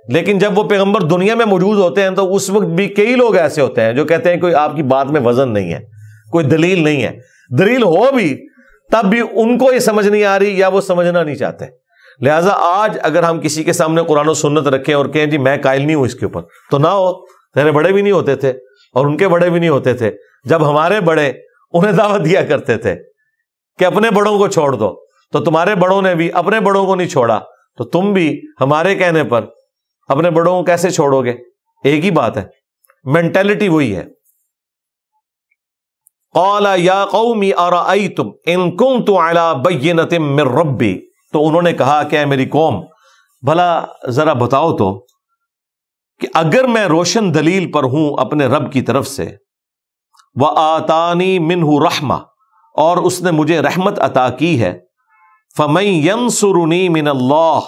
لیکن جب وہ پیغمبر دنیا میں موجود ہوتے ہیں تو اس وقت بھی کئی لوگ ایسے ہوتے ہیں جو کہتے ہیں کوئی آپ کی بات میں وزن نہیں ہے، کوئی دلیل نہیں ہے، دلیل ہو بھی تب بھی ان کو یہ سمجھ نہیں آ رہی یا وہ سمجھنا نہیں چاہتے۔ لہٰذا آج اگر ہم کسی کے سامنے قرآن و سنت رکھیں اور کہیں جی میں قائل نہیں ہوں اس کے اوپر، تو نہ ہو، تیرے بڑے بھی نہیں ہوتے تھے اور ان کے بڑے بھی نہیں ہوتے تھے، جب ہمارے بڑے انہیں دعوت دیا کرتے تھے کہ اپنے بڑوں کو چھوڑ دو، تو تمہارے بڑوں نے بھی اپنے بڑوں کو نہیں چھوڑا، تو تم بھی ہمارے کہنے پر اپنے بڑوں کو کیسے چھوڑو گے؟ ایک ہی بات ہے، مینٹلٹی وہی ہے۔ قال یا قوم ارأیتم ان کنت علی بینۃ من ربی، تو انہوں نے کہا کہ اے میری قوم، بھلا ذرا بتاؤ تو کہ اگر میں روشن دلیل پر ہوں اپنے رب کی طرف سے، وآتانی منہ رحمہ، اور اس نے مجھے رحمت عطا کی ہے، فمن ینصرنی من اللہ،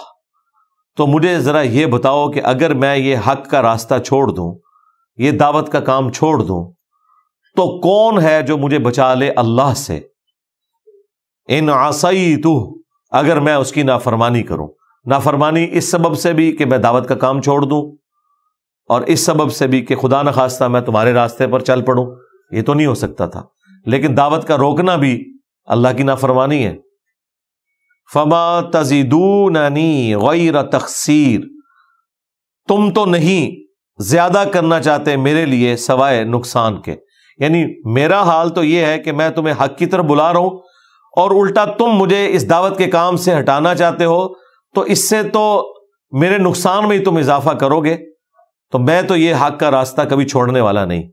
تو مجھے ذرا یہ بتاؤ کہ اگر میں یہ حق کا راستہ چھوڑ دوں، یہ دعوت کا کام چھوڑ دوں، تو کون ہے جو مجھے بچا لے اللہ سے؟ ان عصیتہ، اگر میں اس کی نافرمانی کروں، نافرمانی اس سبب سے بھی کہ میں دعوت کا کام چھوڑ دوں، اور اس سبب سے بھی کہ خدا نخواستہ میں تمہارے راستے پر چل پڑوں، یہ تو نہیں ہو سکتا تھا، لیکن دعوت کا روکنا بھی اللہ کی نافرمانی ہے۔ فما تزیدوننی غیر تخسیر، تم تو نہیں زیادہ کرنا چاہتے میرے لیے سوائے نقصان کے، یعنی میرا حال تو یہ ہے کہ میں تمہیں حق کی طرف بلا رہا ہوں اور الٹا تم مجھے اس دعوت کے کام سے ہٹانا چاہتے ہو، تو اس سے تو میرے نقصان میں ہی تم اضافہ کرو گے، تو میں تو یہ حق کا راستہ کبھی چھوڑنے والا نہیں۔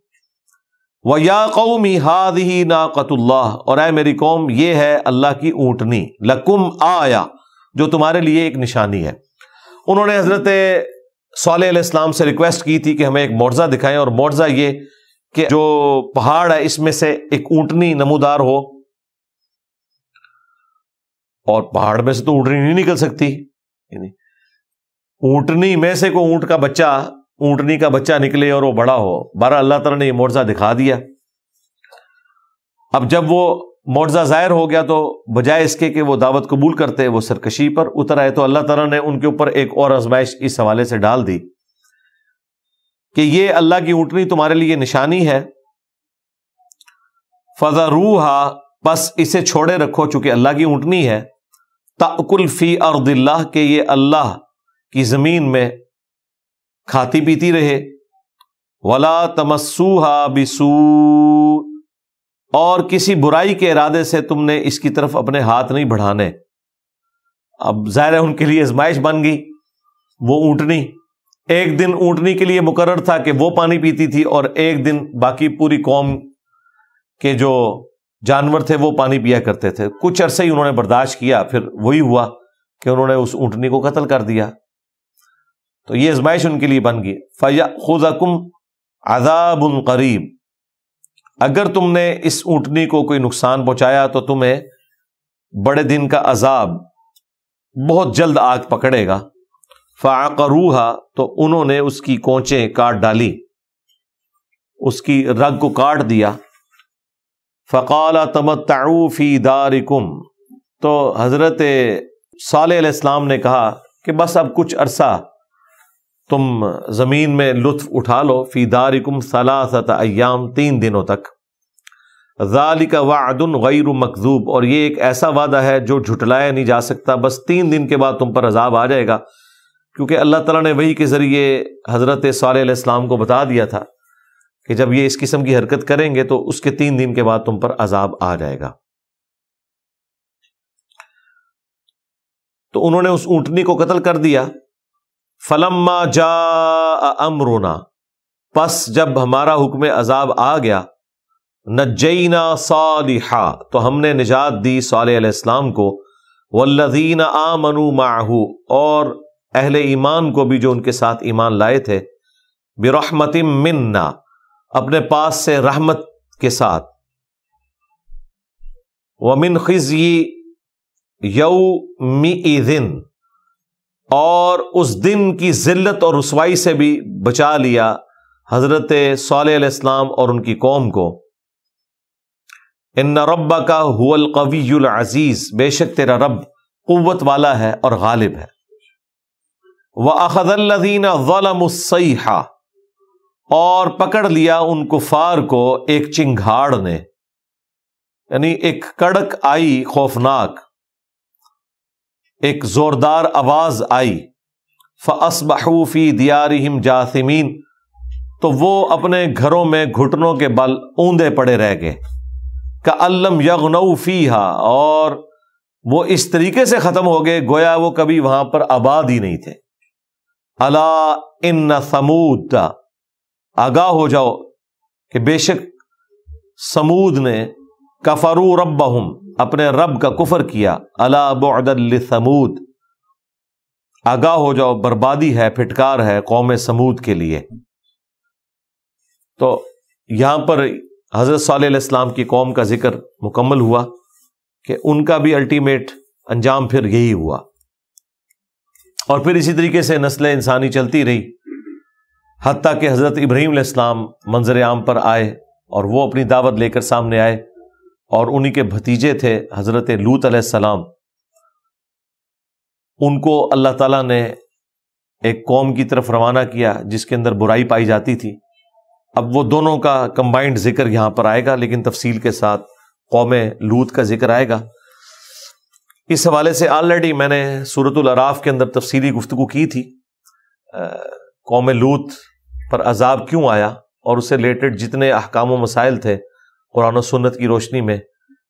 وَيَا قَوْمِ هَٰذِهِ نَاقَةُ اللَّهِ، اور اے میری قوم، یہ ہے اللہ کی اونٹنی، لَكُمْ آیَةٌ، جو تمہارے لیے ایک نشانی ہے۔ انہوں نے حضرت صالح علیہ السلام سے ریکویسٹ کی تھی کہ ہمیں ایک معجزہ دکھائیں، اور معجزہ یہ کہ جو پہاڑ ہے اس میں سے ایک اونٹنی نمودار ہو، اور پہاڑ میں سے تو اونٹنی نہیں نکل سکتی، یعنی اونٹنی میں سے کوئی اونٹ کا بچہ، اونٹنی کا بچہ نکلے اور وہ بڑا ہو۔ بہرحال اللہ تعالیٰ نے یہ معجزہ دکھا دیا۔ اب جب وہ معجزہ ظاہر ہو گیا تو بجائے اس کے کہ وہ دعوت قبول کرتے، وہ سرکشی پر اتر آئے، تو اللہ تعالیٰ نے ان کے اوپر ایک اور آزمائش اس حوالے سے ڈال دی کہ یہ اللہ کی اونٹنی تمہارے لیے نشانی ہے، فَذَرُوهَا، پس اسے چھوڑے رکھو چونکہ اللہ کی اونٹنی ہے، تأکل فی ارض اللہ، کہ یہ اللہ کی زمین میں کھاتی پیتی رہے، ولا تمسوها بسوء، اور کسی برائی کے ارادے سے تم نے اس کی طرف اپنے ہاتھ نہیں بڑھانے۔ اب ظاہر ہے ان کے لیے آزمائش بن گئی، وہ اونٹنی ایک دن اونٹنی کے لیے مقرر تھا کہ وہ پانی پیتی تھی، اور ایک دن باقی پوری قوم کے جو جانور تھے وہ پانی پیا کرتے تھے۔ کچھ عرصے ہی انہوں نے برداشت کیا، پھر وہی ہوا کہ انہوں نے اس اونٹنی کو قتل کر دیا، تو یہ آزمائش ان کے لیے بن گئی۔ فَيَأْخُذَكُمْ عَذَابٌ قَرِيبٌ، اگر تم نے اس اونٹنی کو کوئی نقصان پہنچایا تو تمہیں بڑے دن کا عذاب بہت جلد آگ پکڑے گا۔ فَعَقَرُوهَا، تو انہوں نے اس کی کونچیں کاٹ ڈالی، اس کی رگ کو کاٹ دیا۔ فَقَالَ تَمَتَّعُوا فِي دَارِكُمْ، تو حضرت صالح علیہ السلام نے کہا کہ بس اب کچھ عرصہ تم زمین میں لطف اٹھا لو، فی دارکم ثلاثۃ ایام، 3 دنوں تک۔ ذالک وعد غیر مکذوب، اور یہ ایک ایسا وعدہ ہے جو جھٹلایا نہیں جا سکتا، بس 3 دن کے بعد تم پر عذاب آ جائے گا، کیونکہ اللہ تعالیٰ نے وحی کے ذریعے حضرت صالح علیہ السلام کو بتا دیا تھا کہ جب یہ اس قسم کی حرکت کریں گے تو اس کے 3 دن کے بعد تم پر عذاب آ جائے گا۔ تو انہوں نے اس اونٹنی کو قتل کر دیا۔ فلما جاء امرنا، پس جب ہمارا حکم عذاب آ گیا، نجینا صالحا، تو ہم نے نجات دی صالح علیہ السلام کو، والذین آمنوا معہ، اور اہل ایمان کو بھی جو ان کے ساتھ ایمان لائے تھے، برحمت منا، اپنے پاس سے رحمت کے ساتھ، ومن خزی یومئذ، اور اس دن کی ذلت اور رسوائی سے بھی بچا لیا حضرت صالح علیہ السلام اور ان کی قوم کو. ان ربک هو القوی العزیز، بے شک تیرا رب قوت والا ہے اور غالب ہے. وَأَخَذَ الَّذِينَ ظَلَمُوا الصَّيْحَةَ، اور پکڑ لیا ان کفار کو ایک چنگھاڑ نے، یعنی ایک کڑک آئی خوفناک، ایک زوردار آواز آئی. فَأَصْبَحُوا فِي دِيَارِهِمْ جَاثِمِينَ، تو وہ اپنے گھروں میں گھٹنوں کے بل اوندے پڑے رہ گئے. كَأَن لَّمْ يَغْنَوْا فِيهَا، اور وہ اس طریقے سے ختم ہو گئے گویا وہ کبھی وہاں پر آباد ہی نہیں تھے. أَلَا إِنَّ ثَمُودَ، آگاہ ہو جاؤ کہ بے شک سمود نے کفروا ربہم، اپنے رب کا کفر کیا. أَلَا بُعْدًا لِثَمُود، آگاہ ہو جاؤ بربادی ہے، پھٹکار ہے قوم سمود کے لیے. تو یہاں پر حضرت صالح علیہ السلام کی قوم کا ذکر مکمل ہوا کہ ان کا بھی الٹیمیٹ انجام پھر یہی ہوا. اور پھر اسی طریقے سے نسل انسانی چلتی رہی، حتیٰ کہ حضرت ابراہیم علیہ السلام منظر عام پر آئے اور وہ اپنی دعوت لے کر سامنے آئے، اور انہی کے بھتیجے تھے حضرت لوط علیہ السلام. ان کو اللہ تعالیٰ نے ایک قوم کی طرف روانہ کیا جس کے اندر برائی پائی جاتی تھی. اب وہ دونوں کا کمبائنڈ ذکر یہاں پر آئے گا، لیکن تفصیل کے ساتھ قوم لوط کا ذکر آئے گا. اس حوالے سے آلریڈی میں نے سورۃ الاعراف کے اندر تفصیلی گفتگو کی تھی. قوم لوط پر عذاب کیوں آیا اور اس سے ریلیٹڈ جتنے احکام و مسائل تھے قرآن و سنت کی روشنی میں،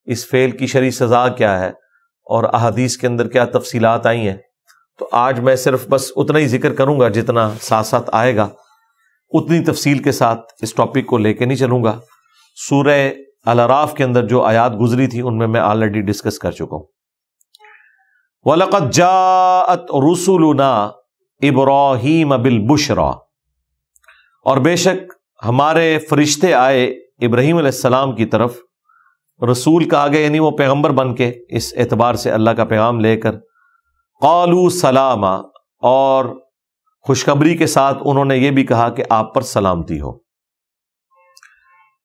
اس فعل کی شرعی سزا کیا ہے اور احادیث کے اندر کیا تفصیلات آئی ہیں. تو آج میں صرف بس اتنا ہی ذکر کروں گا جتنا ساتھ ساتھ آئے گا، اتنی تفصیل کے ساتھ اس ٹاپک کو لے کے نہیں چلوں گا. سورہ الاعراف کے اندر جو آیات گزری تھی ان میں آلریڈی ڈسکس کر چکا ہوں. وَلَقَدْ جَاءَتْ رُسُلُنَا إِبْرَاهِيمَ بِالْبُشْرَى، اور بے شک ہمارے فرشتے آئے ابراہیم علیہ السلام کی طرف. رسول کہا گیا یعنی وہ پیغمبر بن کے، اس اعتبار سے اللہ کا پیغام لے کر. قالوا سلاما، اور خوشخبری کے ساتھ انہوں نے یہ بھی کہا کہ آپ پر سلامتی ہو.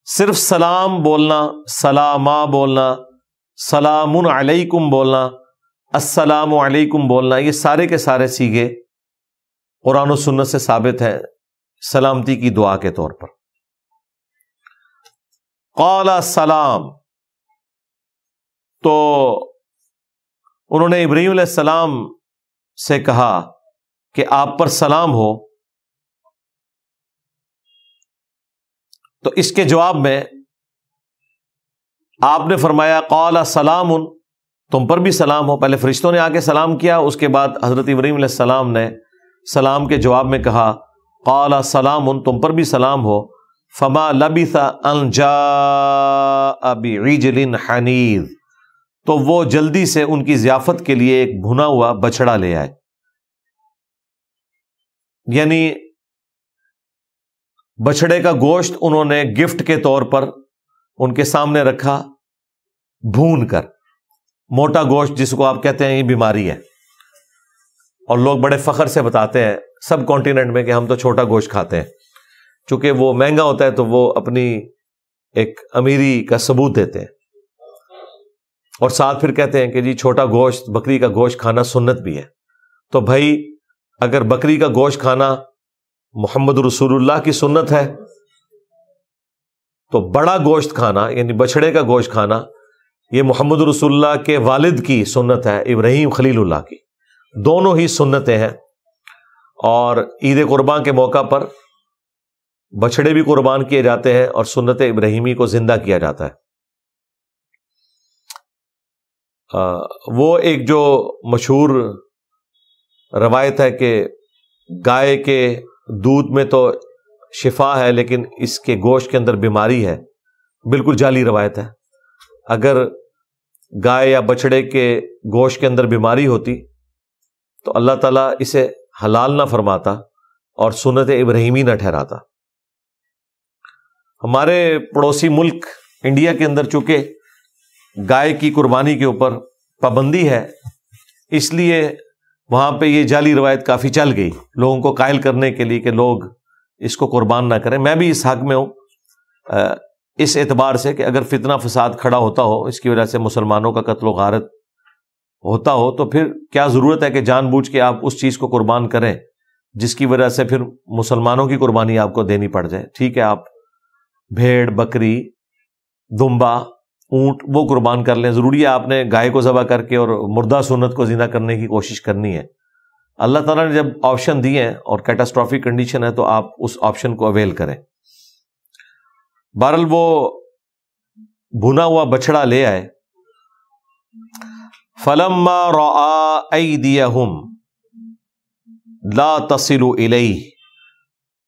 صرف سلام بولنا، سلاما بولنا، سلام علیکم بولنا، السلام علیکم بولنا، یہ سارے کے سارے صیغے قرآن و سنت سے ثابت ہیں سلامتی کی دعا کے طور پر. قال السلام، تو انہوں نے ابراہیم علیہ السلام سے کہا کہ آپ پر سلام ہو. تو اس کے جواب میں آپ نے فرمایا قال سلام، تم پر بھی سلام ہو. پہلے فرشتوں نے آ کے سلام کیا، اس کے بعد حضرت ابراہیم علیہ السلام نے سلام کے جواب میں کہا قال سلام، تم پر بھی سلام ہو. فما لبث ان جاء بعجل حنیذ، تو وہ جلدی سے ان کی ضیافت کے لیے ایک بھنا ہوا بچڑا لے آئے. یعنی بچڑے کا گوشت انہوں نے گفٹ کے طور پر ان کے سامنے رکھا، بھون کر. موٹا گوشت جس کو آپ کہتے ہیں یہ بیماری ہے، اور لوگ بڑے فخر سے بتاتے ہیں سب کانٹیننٹ میں کہ ہم تو چھوٹا گوشت کھاتے ہیں. چونکہ وہ مہنگا ہوتا ہے تو وہ اپنی ایک امیری کا ثبوت دیتے ہیں، اور ساتھ پھر کہتے ہیں کہ جی چھوٹا گوشت، بکری کا گوشت کھانا سنت بھی ہے. تو بھائی اگر بکری کا گوشت کھانا محمد رسول اللہ کی سنت ہے تو بڑا گوشت کھانا یعنی بچڑے کا گوشت کھانا یہ محمد رسول اللہ کے والد کی سنت ہے، ابراہیم خلیل اللہ کی. دونوں ہی سنتیں ہیں. اور عید قربان کے موقع پر بچڑے بھی قربان کیے جاتے ہیں اور سنت ابراہیمی کو زندہ کیا جاتا ہے. وہ ایک جو مشہور روایت ہے کہ گائے کے دودھ میں تو شفا ہے لیکن اس کے گوشت کے اندر بیماری ہے، بالکل جعلی روایت ہے. اگر گائے یا بچڑے کے گوشت کے اندر بیماری ہوتی تو اللہ تعالیٰ اسے حلال نہ فرماتا اور سنت ابراہیمی نہ ٹھہراتا. ہمارے پڑوسی ملک انڈیا کے اندر چونکہ گائے کی قربانی کے اوپر پابندی ہے، اس لیے وہاں پہ یہ جعلی روایت کافی چل گئی لوگوں کو قائل کرنے کے لیے کہ لوگ اس کو قربان نہ کریں. میں بھی اس حق میں ہوں اس اعتبار سے کہ اگر فتنہ فساد کھڑا ہوتا ہو، اس کی وجہ سے مسلمانوں کا قتل و غارت ہوتا ہو، تو پھر کیا ضرورت ہے کہ جان بوجھ کے آپ اس چیز کو قربان کریں جس کی وجہ سے پھر مسلمانوں کی قربانی آپ کو دینی پڑ جائے. ٹھیک ہے، آپ بھیڑ، بکری، دمبا، اونٹ وہ قربان کر لیں. ضروری ہے آپ نے گائے کو ذبح کر کے اور مردہ سنت کو زندہ کرنے کی کوشش کرنی ہے؟ اللہ تعالیٰ نے جب آپشن دیے ہیں اور کیٹاسٹرافک کنڈیشن ہے تو آپ اس آپشن کو اویل کریں. بہرحال وہ بھنا ہوا بچڑا لے آئے. فلما رأى أيديهم لا تصل إليه،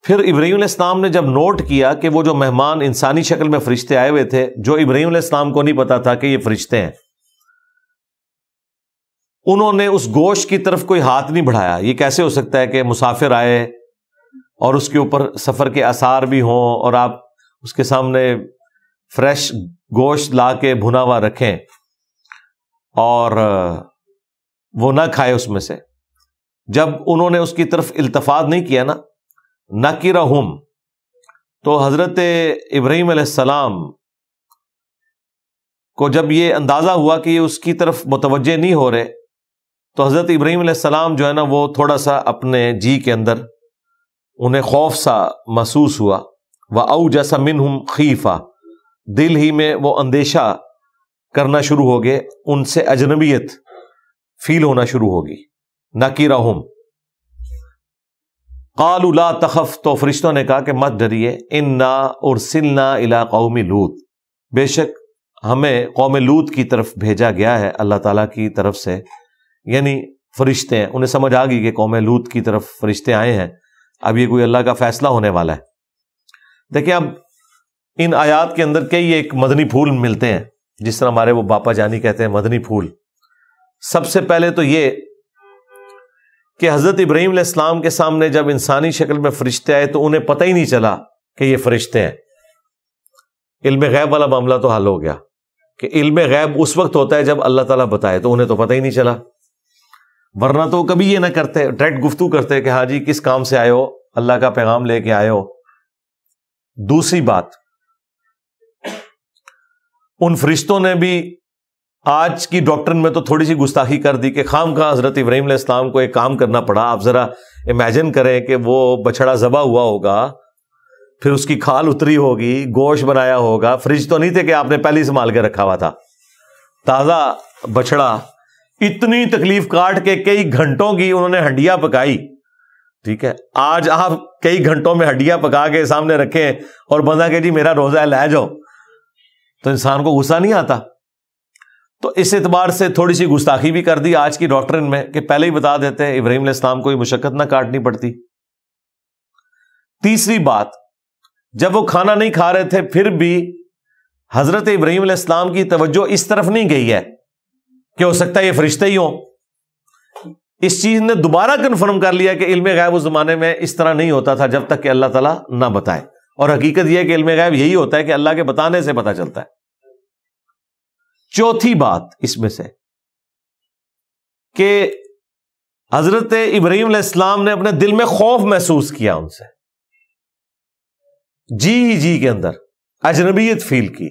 پھر ابراہیم علیہ السلام نے جب نوٹ کیا کہ وہ جو مہمان انسانی شکل میں فرشتے آئے ہوئے تھے، جو ابراہیم علیہ السلام کو نہیں پتا تھا کہ یہ فرشتے ہیں، انہوں نے اس گوشت کی طرف کوئی ہاتھ نہیں بڑھایا. یہ کیسے ہو سکتا ہے کہ مسافر آئے اور اس کے اوپر سفر کے آثار بھی ہوں اور آپ اس کے سامنے فریش گوشت لا کے بھنا ہوا رکھیں اور وہ نہ کھائے اس میں سے؟ جب انہوں نے اس کی طرف التفات نہیں کیا نا، نکرہم، تو حضرت ابراہیم علیہ السلام کو جب یہ اندازہ ہوا کہ یہ اس کی طرف متوجہ نہیں ہو رہے، تو حضرت ابراہیم علیہ السلام جو ہے نا وہ تھوڑا سا اپنے جی کے اندر انہیں خوف سا محسوس ہوا. وَأَوْجَسَ مِنْهُمْ خِیفَةً، دل ہی میں وہ اندیشہ کرنا شروع ہو گئے، ان سے اجنبیت فیل ہونا شروع ہوگی. نکرہم قالوا لا تخف، تو فرشتوں نے کہا کہ مت ڈریے، انا ارسلنا الی قوم لوط، بے شک ہمیں قوم لوط کی طرف بھیجا گیا ہے اللہ تعالیٰ کی طرف سے. یعنی فرشتے ہیں، انہیں سمجھ آ گئی کہ قوم لوط کی طرف فرشتے آئے ہیں، اب یہ کوئی اللہ کا فیصلہ ہونے والا ہے. دیکھیں اب ان آیات کے اندر کئی ایک مدنی پھول ملتے ہیں، جس طرح ہمارے وہ باپا جانی کہتے ہیں مدنی پھول. سب سے پہلے تو یہ کہ حضرت ابراہیم علیہ السلام کے سامنے جب انسانی شکل میں فرشتے آئے تو انہیں پتہ ہی نہیں چلا کہ یہ فرشتے ہیں. علم غیب والا معاملہ تو حل ہو گیا کہ علم غیب اس وقت ہوتا ہے جب اللہ تعالیٰ بتائے، تو انہیں تو پتہ ہی نہیں چلا، ورنہ تو کبھی یہ نہ کرتے، ڈائریکٹ گفتگو کرتے کہ ہاں جی کس کام سے آئے ہو، اللہ کا پیغام لے کے آئے ہو. دوسری بات، ان فرشتوں نے بھی آج کی ڈاکٹرن میں تو تھوڑی سی گستاخی کر دی کہ خام خواہ حضرت ابراہیم علیہ السلام کو ایک کام کرنا پڑا. آپ ذرا امیجن کریں کہ وہ بچڑا ذبح ہوا ہوگا، پھر اس کی کھال اتری ہوگی، گوشت بنایا ہوگا. فریج تو نہیں تھے کہ آپ نے پہلے ہی سنبھال کے رکھا ہوا تھا، تازہ بچڑا. اتنی تکلیف کاٹ کے کئی گھنٹوں کی انہوں نے ہنڈیاں پکائی. ٹھیک ہے، آج آپ کئی گھنٹوں میں ہڈیاں پکا کے سامنے رکھیں اور بندہ کہ جی میرا روزہ ہے لے جاؤ، تو انسان کو غصہ نہیں آتا. تو اس اعتبار سے تھوڑی سی گستاخی بھی کر دی آج کی ڈاکٹرن میں کہ پہلے ہی بتا دیتے ہیں ابراہیم علیہ السلام کو یہ مشقت نہ کاٹنی پڑتی. تیسری بات، جب وہ کھانا نہیں کھا رہے تھے پھر بھی حضرت ابراہیم علیہ السلام کی توجہ اس طرف نہیں گئی ہے کہ ہو سکتا ہے یہ فرشتے ہی ہوں. اس چیز نے دوبارہ کنفرم کر لیا کہ علم غیب اس زمانے میں اس طرح نہیں ہوتا تھا جب تک کہ اللہ تعالیٰ نہ بتائے. اور حقیقت یہ ہے کہ علم غیب یہی ہوتا ہے کہ اللہ کے بتانے سے پتہ چلتا ہے. چوتھی بات اس میں سے کہ حضرت ابراہیم علیہ السلام نے اپنے دل میں خوف محسوس کیا ان سے، جی کے اندر اجنبیت فیل کی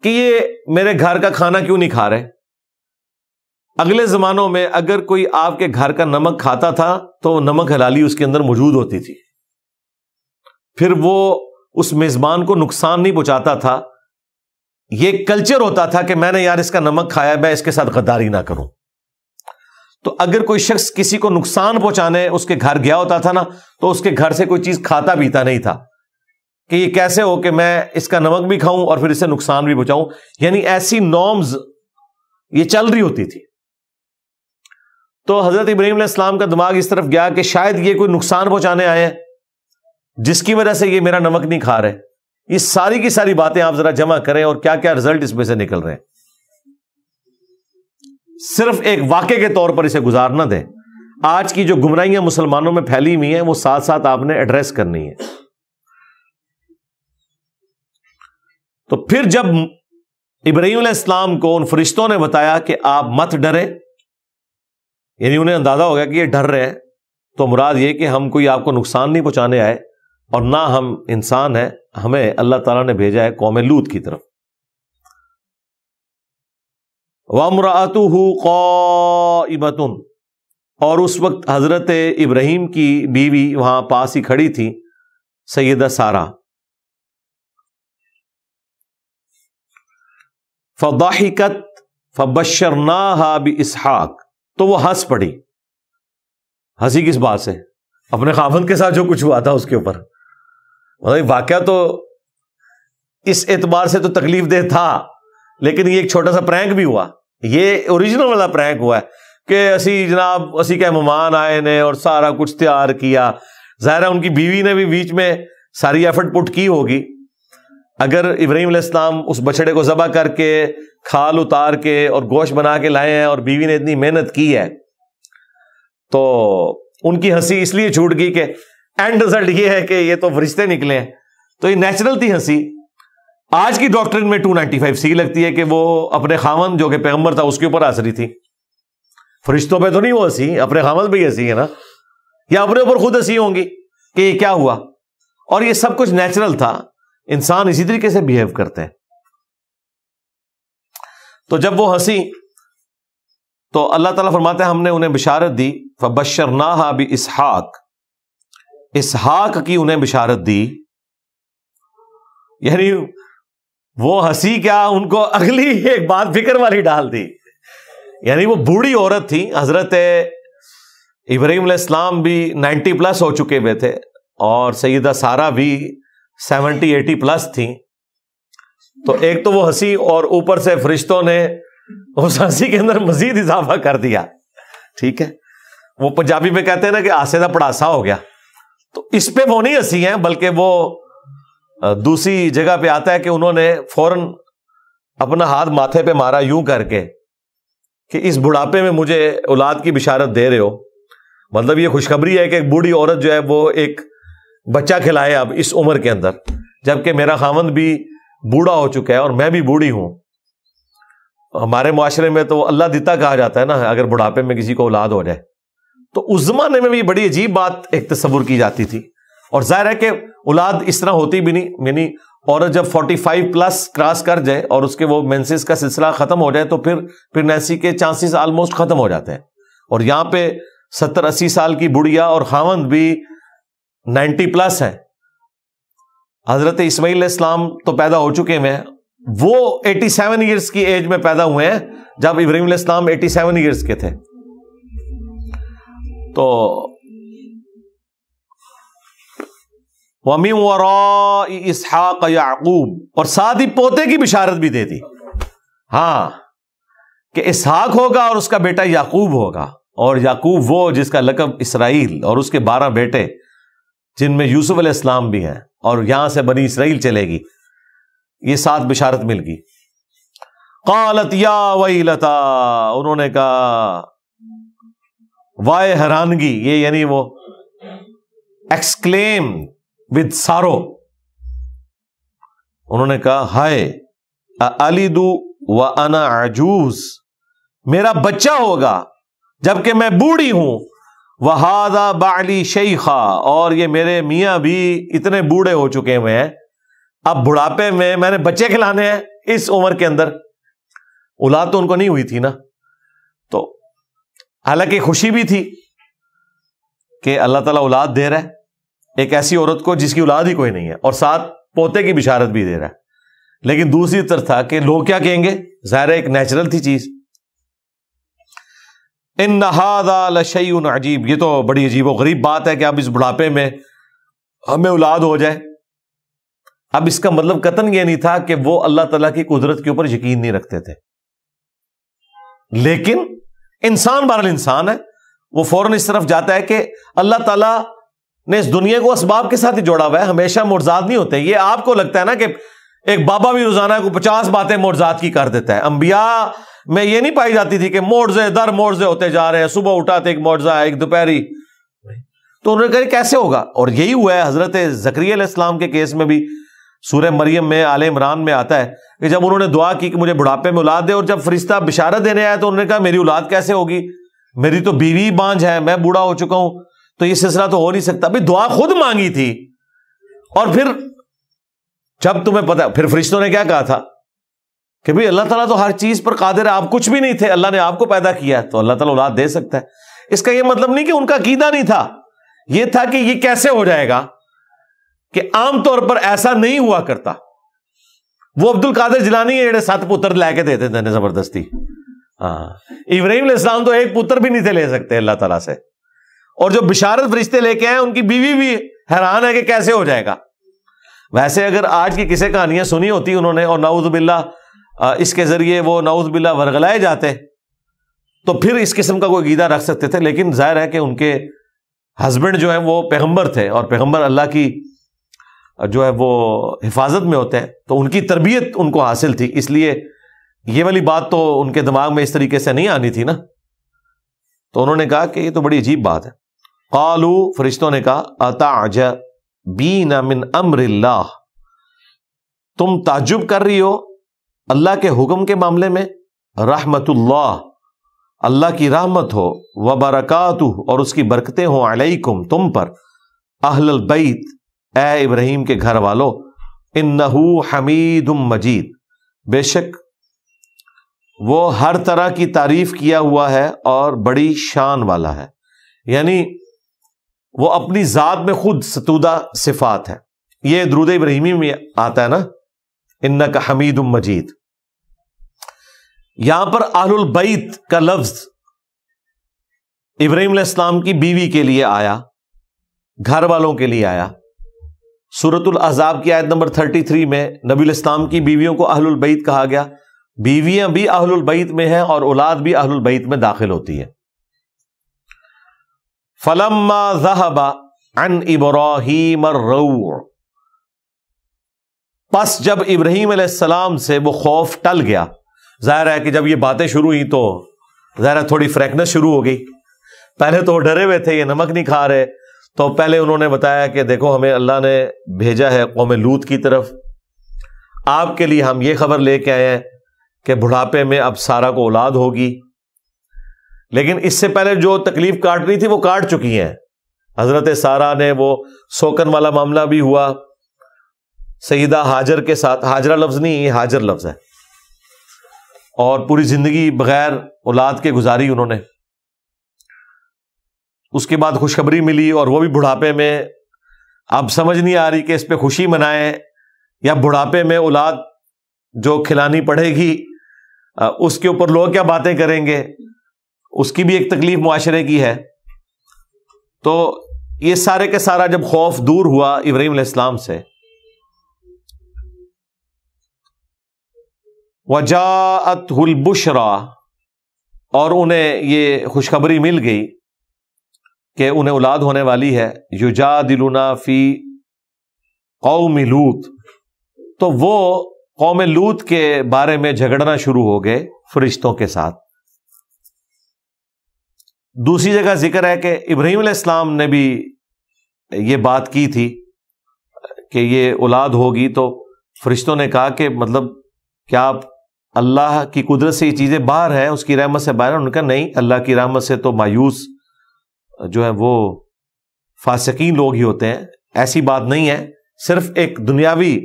کہ یہ میرے گھر کا کھانا کیوں نہیں کھا رہے. اگلے زمانوں میں اگر کوئی آپ کے گھر کا نمک کھاتا تھا تو نمک حلالی اس کے اندر موجود ہوتی تھی، پھر وہ اس میزبان کو نقصان نہیں پہنچاتا تھا. یہ کلچر ہوتا تھا کہ میں نے یار اس کا نمک کھایا، میں اس کے ساتھ غداری نہ کروں. تو اگر کوئی شخص کسی کو نقصان پہنچانے اس کے گھر گیا ہوتا تھا نا، تو اس کے گھر سے کوئی چیز کھاتا پیتا نہیں تھا کہ یہ کیسے ہو کہ میں اس کا نمک بھی کھاؤں اور پھر اسے نقصان بھی پہنچاؤں. یعنی ایسی نارمز یہ چل رہی ہوتی تھی. تو حضرت ابراہیم علیہ السلام کا دماغ اس طرف گیا کہ شاید یہ کوئی نقصان پہنچانے آئے ہیں جس کی وجہ سے یہ میرا نمک نہیں کھا رہے. یہ ساری کی ساری باتیں آپ ذرا جمع کریں اور کیا کیا رزلٹ اس میں سے نکل رہے ہیں. صرف ایک واقعے کے طور پر اسے گزار نہ دیں. آج کی جو گمراہیاں مسلمانوں میں پھیلی ہوئی ہیں وہ ساتھ ساتھ آپ نے ایڈریس کرنی ہے. تو پھر جب ابراہیم علیہ السلام کو ان فرشتوں نے بتایا کہ آپ مت ڈریں، یعنی انہیں اندازہ ہو گیا کہ یہ ڈر رہے ہیں، تو مراد یہ کہ ہم کوئی آپ کو نقصان نہیں پہنچانے آئے، اور نہ ہم انسان ہیں، ہمیں اللہ تعالیٰ نے بھیجا ہے قوم لوط کی طرف۔ وَامْرَأَتُهُ قَائِمَةٌ، اور اس وقت حضرت ابراہیم کی بیوی وہاں پاس ہی کھڑی تھی، سیدہ سارہ۔ فَضَحِكَتْ فَبَشَّرْنَاهَا بِإِسْحَاقَ، تو وہ ہنس پڑی۔ ہنسی کس بات سے؟ اپنے خاوند کے ساتھ جو کچھ ہوا تھا اس کے اوپر۔ واقعہ تو اس اعتبار سے تو تکلیف دہ تھا، لیکن یہ ایک چھوٹا سا پرینک بھی ہوا۔ یہ اوریجنل والا پرینک ہوا ہے کہ اسی جناب اسی کے مہمان آئے نے اور سارا کچھ تیار کیا۔ ظاہر ہے ان کی بیوی نے بھی بیچ میں ساری ایفرٹ پٹ کی ہوگی۔ اگر ابراہیم علیہ السلام اس بچڑے کو ذبح کر کے کھال اتار کے اور گوشت بنا کے لائے ہیں اور بیوی نے اتنی محنت کی ہے، تو ان کی ہنسی اس لیے چھوٹ گئی کہ اینڈ رزلٹ یہ ہے کہ یہ تو فرشتے نکلے ہیں، تو یہ نیچرل تھی ہنسی۔ آج کی ڈاکٹرن میں 295C لگتی ہے کہ وہ اپنے خاوند جو کہ پیغمبر تھا اس کے اوپر ہنس رہی تھی۔ فرشتوں پہ تو نہیں وہ ہنسی، اپنے خاوند پہ ہی ہنسی ہے نا، یا اپنے اوپر خود ہنسی ہوں گی کہ یہ کیا ہوا۔ اور یہ سب کچھ نیچرل تھا، انسان اسی طریقے سے بیہیو کرتے ہیں۔ تو جب وہ ہنسی تو اللہ تعالیٰ فرماتے ہیں ہم نے انہیں بشارت دی، فَبَشَّرْنَاهَا بِإِسْحَاقَ، اسحاق کی انہیں بشارت دی۔ یعنی وہ ہنسی کیا، ان کو اگلی ایک بات فکر والی ڈال دی۔ یعنی وہ بوڑھی عورت تھی، حضرت ابراہیم علیہ السلام بھی 90+ ہو چکے ہوئے تھے، اور سیدہ سارہ بھی 70-80+ تھی۔ تو ایک تو وہ ہنسی، اور اوپر سے فرشتوں نے اس ہنسی کے اندر مزید اضافہ کر دیا۔ ٹھیک ہے، وہ پنجابی میں کہتے ہیں نا کہ آسے دا پڑاسا ہو گیا۔ تو اس پہ وہ نہیں ہنسی ہیں، بلکہ وہ دوسری جگہ پہ آتا ہے کہ انہوں نے فوراً اپنا ہاتھ ماتھے پہ مارا یوں کر کے کہ اس بڑھاپے میں مجھے اولاد کی بشارت دے رہے ہو۔ مطلب یہ خوشخبری ہے کہ ایک بوڑھی عورت جو ہے وہ ایک بچہ کھلائے اب اس عمر کے اندر، جبکہ میرا خاوند بھی بوڑھا ہو چکا ہے اور میں بھی بوڑھی ہوں۔ ہمارے معاشرے میں تو اللہ دیتا کہا جاتا ہے نا اگر بڑھاپے میں کسی کو اولاد ہو جائے۔ تو اس زمانے میں بھی بڑی عجیب بات ایک تصور کی جاتی تھی، اور ظاہر ہے کہ اولاد اس طرح ہوتی بھی نہیں۔ یعنی عورت جب 45+ کراس کر جائے اور اس کے وہ مینسز کا سلسلہ ختم ہو جائے تو پھر پریگنینسی کے چانسز آلموسٹ ختم ہو جاتے ہیں۔ اور یہاں پہ 70-80 سال کی بڑھیا اور خاوند بھی 90+ ہیں۔ حضرت اسماعیل علیہ السلام تو پیدا ہو چکے ہیں، وہ 87 ایئرس کی ایج میں پیدا ہوئے ہیں جب ابراہیم علیہ السلام 87 ایئرس کے تھے۔ تو وَمِن وَرَاءِ إِسْحَاقَ يَعْقُوبَ، اور ساتھ ہی پوتے کی بشارت بھی دے دی، ہاں، کہ اسحاق ہوگا اور اس کا بیٹا یعقوب ہوگا۔ اور یعقوب وہ جس کا لقب اسرائیل، اور اس کے 12 بیٹے جن میں یوسف علیہ السلام بھی ہیں، اور یہاں سے بنی اسرائیل چلے گی۔ یہ 7 بشارت مل گئی۔ قالت یا ویلتا، انہوں نے کہا وائے حیرانگی، یہ یعنی وہ ایکسکلیم ود سارو، انہوں نے کہا ہائے، اَأَلِدُ وَأَنَا عَجُوزٌ، میرا بچہ ہوگا جبکہ میں بوڑھی ہوں، وَهَذَا بَعْلِي شَيْخًا، اور یہ میرے میاں بھی اتنے بوڑھے ہو چکے ہوئے ہیں، اب بڑھاپے میں نے بچے کھلانے ہیں اس عمر کے اندر۔ اولاد تو ان کو نہیں ہوئی تھی نا، تو حالانکہ خوشی بھی تھی کہ اللہ تعالیٰ اولاد دے رہا ہے ایک ایسی عورت کو جس کی اولاد ہی کوئی نہیں ہے، اور ساتھ پوتے کی بشارت بھی دے رہا ہے۔ لیکن دوسری طرف تھا کہ لوگ کیا کہیں گے، ظاہر ایک نیچرل تھی چیز۔ ان ھذا لشیء عجیب، یہ تو بڑی عجیب و غریب بات ہے کہ اب اس بڑھاپے میں ہمیں اولاد ہو جائے۔ اب اس کا مطلب قطعاً یہ نہیں تھا کہ وہ اللہ تعالیٰ کی قدرت کے اوپر یقین نہیں رکھتے تھے، لیکن انسان بہرحال انسان ہے، وہ فوراً اس طرف جاتا ہے کہ اللہ تعالیٰ نے اس دنیا کو اسباب کے ساتھ ہی جوڑا ہوا ہے، ہمیشہ معجزات نہیں ہوتے۔ یہ آپ کو لگتا ہے نا کہ ایک بابا بھی روزانہ کو 50 باتیں معجزات کی کر دیتا ہے۔ انبیاء میں یہ نہیں پائی جاتی تھی کہ معجزے در معجزے ہوتے جا رہے ہیں، صبح اٹھاتے ایک معجزہ ہے، ایک دوپہری۔ تو انہوں نے کہا کیسے ہوگا، اور یہی ہوا ہے حضرت زکریا علیہ السلام کے کیس میں بھی۔ سورہ مریم میں آل عمران میں آتا ہے کہ جب انہوں نے دعا کی کہ مجھے بڑھاپے میں اولاد دے، اور جب فرشتہ بشارت دینے آیا تو انہوں نے کہا میری اولاد کیسے ہوگی، میری تو بیوی بانجھ ہے، میں بوڑھا ہو چکا ہوں، تو یہ سلسلہ تو ہو نہیں سکتا. بھائی دعا خود مانگی تھی. اور پھر جب تمہیں پتا، پھر فرشتوں نے کیا کہا تھا کہ بھئی اللہ تعالیٰ تو ہر چیز پر قادر ہے، آپ کچھ بھی نہیں تھے، اللہ نے آپ کو پیدا کیا ہے، تو اللہ تعالیٰ اولاد دے سکتا ہے. اس کا یہ مطلب نہیں کہ ان کا عقیدہ نہیں تھا، یہ تھا کہ یہ کیسے ہو جائے گا، کہ عام طور پر ایسا نہیں ہوا کرتا. وہ عبد القادر جیلانی ہے جڑے 7 پتر لے کے دیتے تھے زبردستی. ہاں، ابراہیم علیہ السلام تو ایک پتر بھی نہیں تھے لے سکتے اللہ تعالیٰ سے. اور جو بشارت فرشتے لے کے آئے ان کی بیوی بھی حیران ہے کہ کیسے ہو جائے گا. ویسے اگر آج کی کسی کہانیاں سنی ہوتی انہوں نے، اور نعوذ باللہ اس کے ذریعے وہ نعوذ باللہ ورغلائے جاتے، تو پھر اس قسم کا کوئی عقیدہ رکھ سکتے تھے. لیکن ظاہر ہے کہ ان کے ہسبینڈ جو ہیں وہ پیغمبر تھے، اور پیغمبر اللہ کی جو ہے وہ حفاظت میں ہوتے ہیں، تو ان کی تربیت ان کو حاصل تھی، اس لیے یہ والی بات تو ان کے دماغ میں اس طریقے سے نہیں آنی تھی نا. تو انہوں نے کہا کہ یہ تو بڑی عجیب بات ہے. قالو، فرشتوں نے کہا اتعجبین من امر اللہ، تم تعجب کر رہی ہو اللہ کے حکم کے معاملے میں. رحمت اللہ، اللہ کی رحمت ہو، وبرکاتہ، اور اس کی برکتیں ہوں، علیکم، تم پر، اہل البیت، اے ابراہیم کے گھر والو، انہ حمید مجید، بے شک وہ ہر طرح کی تعریف کیا ہوا ہے اور بڑی شان والا ہے. یعنی وہ اپنی ذات میں خود ستودہ صفات ہے. یہ درود ابراہیمی میں آتا ہے نا، انک حمید مجید. یہاں پر اہل البیت کا لفظ ابراہیم علیہ السلام کی بیوی کے لیے آیا، گھر والوں کے لیے آیا. سورۃ الاحزاب کی آیت نمبر 33 میں نبی الاسلام کی بیویوں کو اہل البیت کہا گیا. بیویاں بھی اہل البیت میں ہیں اور اولاد بھی اہل البیت میں داخل ہوتی ہے. فلما ذهب عن ابراہیم الروع، پس جب ابراہیم علیہ السلام سے وہ خوف ٹل گیا. ظاہر ہے کہ جب یہ باتیں شروع ہوئی تو ظاہر ہے تھوڑی فریکنس شروع ہو گئی. پہلے تو وہ ڈرے ہوئے تھے، یہ نمک نہیں کھا رہے، تو پہلے انہوں نے بتایا کہ دیکھو ہمیں اللہ نے بھیجا ہے قوم لوط کی طرف، آپ کے لیے ہم یہ خبر لے کے آئے ہیں کہ بڑھاپے میں اب سارا کو اولاد ہوگی. لیکن اس سے پہلے جو تکلیف کاٹنی تھی وہ کاٹ چکی ہیں. حضرت سارہ نے وہ سوکن والا معاملہ بھی ہوا سیدہ ہاجر کے ساتھ. ہاجرہ لفظ نہیں، یہ ہاجر لفظ ہے. اور پوری زندگی بغیر اولاد کے گزاری انہوں نے. اس کے بعد خوشخبری ملی اور وہ بھی بڑھاپے میں. اب سمجھ نہیں آ رہی کہ اس پہ خوشی منائیں یا بڑھاپے میں اولاد جو کھلانی پڑے گی اس کے اوپر لوگ کیا باتیں کریں گے. اس کی بھی ایک تکلیف معاشرے کی ہے. تو یہ سارے کے سارا جب خوف دور ہوا ابراہیم علیہ السلام سے، وجاءتہ البشرا، اور انہیں یہ خوشخبری مل گئی کہ انہیں اولاد ہونے والی ہے. یجادلنا فی قوم لوط، تو وہ قوم لوط کے بارے میں جھگڑنا شروع ہو گئے فرشتوں کے ساتھ. دوسری جگہ ذکر ہے کہ ابراہیم علیہ السلام نے بھی یہ بات کی تھی کہ یہ اولاد ہوگی، تو فرشتوں نے کہا کہ مطلب کیا آپ اللہ کی قدرت سے یہ چیزیں باہر ہیں، اس کی رحمت سے باہر ہیں؟ انہوں نے کہا نہیں، اللہ کی رحمت سے تو مایوس جو ہے وہ فاسقین لوگ ہی ہوتے ہیں، ایسی بات نہیں ہے. صرف ایک دنیاوی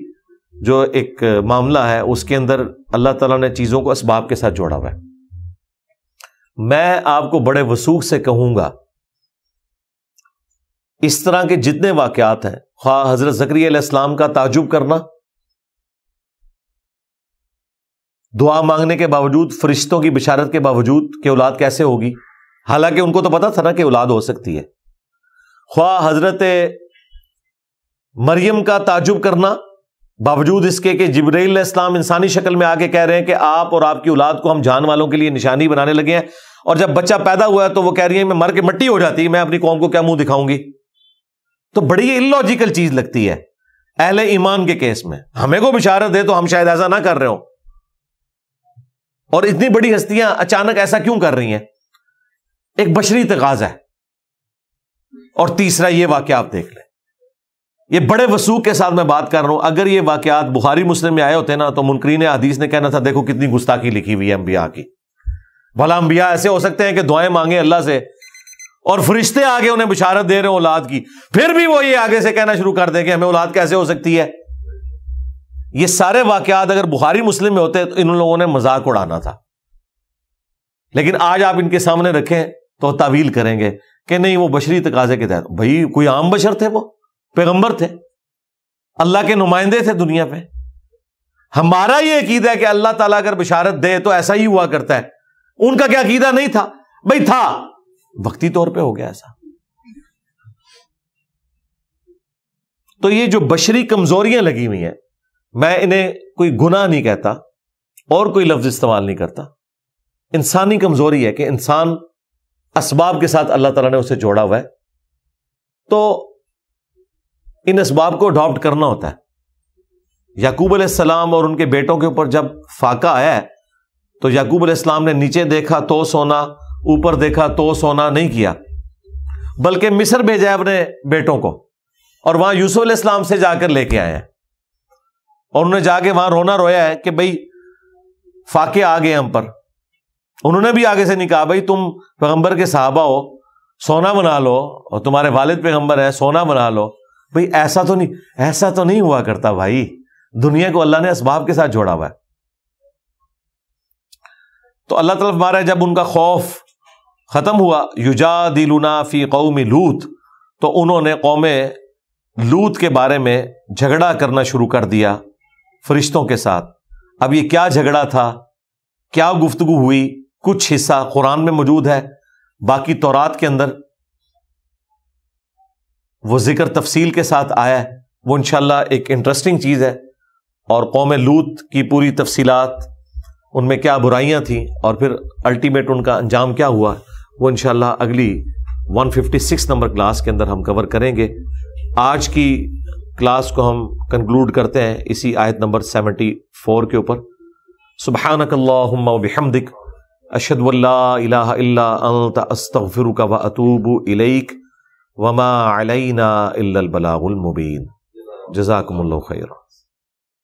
جو ایک معاملہ ہے اس کے اندر اللہ تعالیٰ نے چیزوں کو اسباب کے ساتھ جوڑا ہوا ہے. میں آپ کو بڑے وثوق سے کہوں گا، اس طرح کے جتنے واقعات ہیں، خواہ حضرت زکریا علیہ السلام کا تعجب کرنا، دعا مانگنے کے باوجود، فرشتوں کی بشارت کے باوجود کہ اولاد کیسے ہوگی، حالانکہ ان کو تو پتا تھا نا کہ اولاد ہو سکتی ہے، خواہ حضرت مریم کا تعجب کرنا باوجود اس کے کہ جبرائیل علیہ السلام انسانی شکل میں آگے کہہ رہے ہیں کہ آپ اور آپ کی اولاد کو ہم جان والوں کے لیے نشانی بنانے لگے ہیں، اور جب بچہ پیدا ہوا ہے تو وہ کہہ رہی ہے میں مر کے مٹی ہو جاتی، میں اپنی قوم کو کیا منہ دکھاؤں گی. تو بڑی اللاجیکل چیز لگتی ہے اہل ایمان کے کیس میں. ہمیں کو بشارت دے تو ہم شاید ایسا نہ کر رہے ہوں، اور اتنی بڑی ہستیاں اچانک ایسا کیوں کر رہی ہیں؟ ایک بشری تقاضا ہے. اور تیسرا یہ واقعہ آپ دیکھ لیں، یہ بڑے وثوق کے ساتھ میں بات کر رہا ہوں. اگر یہ واقعات بخاری مسلم میں آئے ہوتے نا تو منکرین حدیث نے کہنا تھا دیکھو کتنی گستاخی لکھی ہوئی ہے انبیاء کی. بھلا انبیاء ایسے ہو سکتے ہیں کہ دعائیں مانگے اللہ سے اور فرشتے آگے انہیں بشارت دے رہے ہیں اولاد کی، پھر بھی وہ یہ آگے سے کہنا شروع کر دیں کہ ہمیں اولاد کیسے ہو سکتی ہے؟ یہ سارے واقعات اگر بخاری مسلم میں ہوتے تو ان لوگوں نے مذاق اڑانا تھا، لیکن آج آپ ان کے سامنے رکھیں تو تعویل کریں گے کہ نہیں وہ بشری تقاضے کے تحت. بھائی کوئی عام بشر تھے، وہ پیغمبر تھے، اللہ کے نمائندے تھے دنیا پہ. ہمارا یہ عقیدہ ہے کہ اللہ تعالیٰ اگر بشارت دے تو ایسا ہی ہوا کرتا ہے. ان کا کیا عقیدہ نہیں تھا؟ بھائی تھا، وقتی طور پہ ہو گیا ایسا. تو یہ جو بشری کمزوریاں لگی ہوئی ہیں، میں انہیں کوئی گناہ نہیں کہتا اور کوئی لفظ استعمال نہیں کرتا. انسانی کمزوری ہے کہ انسان اسباب کے ساتھ اللہ تعالیٰ نے اسے جوڑا ہوا ہے، تو ان اسباب کو اڈاپٹ کرنا ہوتا ہے. یعقوب علیہ السلام اور ان کے بیٹوں کے اوپر جب فاقہ آیا ہے تو یعقوب علیہ السلام نے نیچے دیکھا تو سونا، اوپر دیکھا تو سونا نہیں کیا، بلکہ مصر بھیجا ہے اپنے بیٹوں کو، اور وہاں یوسف علیہ السلام سے جا کر لے کے آئے ہیں، اور انہوں نے جا کے وہاں رونا رویا ہے کہ بھئی فاقے آ گئے ہم پر. انہوں نے بھی آگے سے نہیں کہا بھئی تم پیغمبر کے صحابہ ہو، سونا بنا لو، اور تمہارے والد پیغمبر ہے، سونا بنا لو. بھئی ایسا تو نہیں ہوا کرتا بھائی. دنیا کو اللہ نے اسباب کے ساتھ جوڑا ہوا ہے. تو اللہ تعالیٰ فرما رہا ہے جب ان کا خوف ختم ہوا، یجادلونا فی قوم لوط، تو انہوں نے قوم لوط کے بارے میں جھگڑا کرنا شروع کر دیا فرشتوں کے ساتھ. اب یہ کیا جھگڑا تھا، کیا گفتگو ہوئی، کچھ حصہ قرآن میں موجود ہے، باقی تورات کے اندر وہ ذکر تفصیل کے ساتھ آیا ہے. وہ انشاءاللہ ایک انٹرسٹنگ چیز ہے، اور قوم لوط کی پوری تفصیلات، ان میں کیا برائیاں تھیں اور پھر الٹیمیٹ ان کا انجام کیا ہوا، وہ انشاءاللہ اگلی 156 نمبر کلاس کے اندر ہم کور کریں گے. آج کی کلاس کو ہم کنکلوڈ کرتے ہیں اسی آیت نمبر 74 کے اوپر. سبحانک اللہم و بحمدک، اشہد ان لا الہ الا انت، استغفرک و اتوب الیک، وما علینا الا البلاغ المبین. جزاکم اللہ خیرا.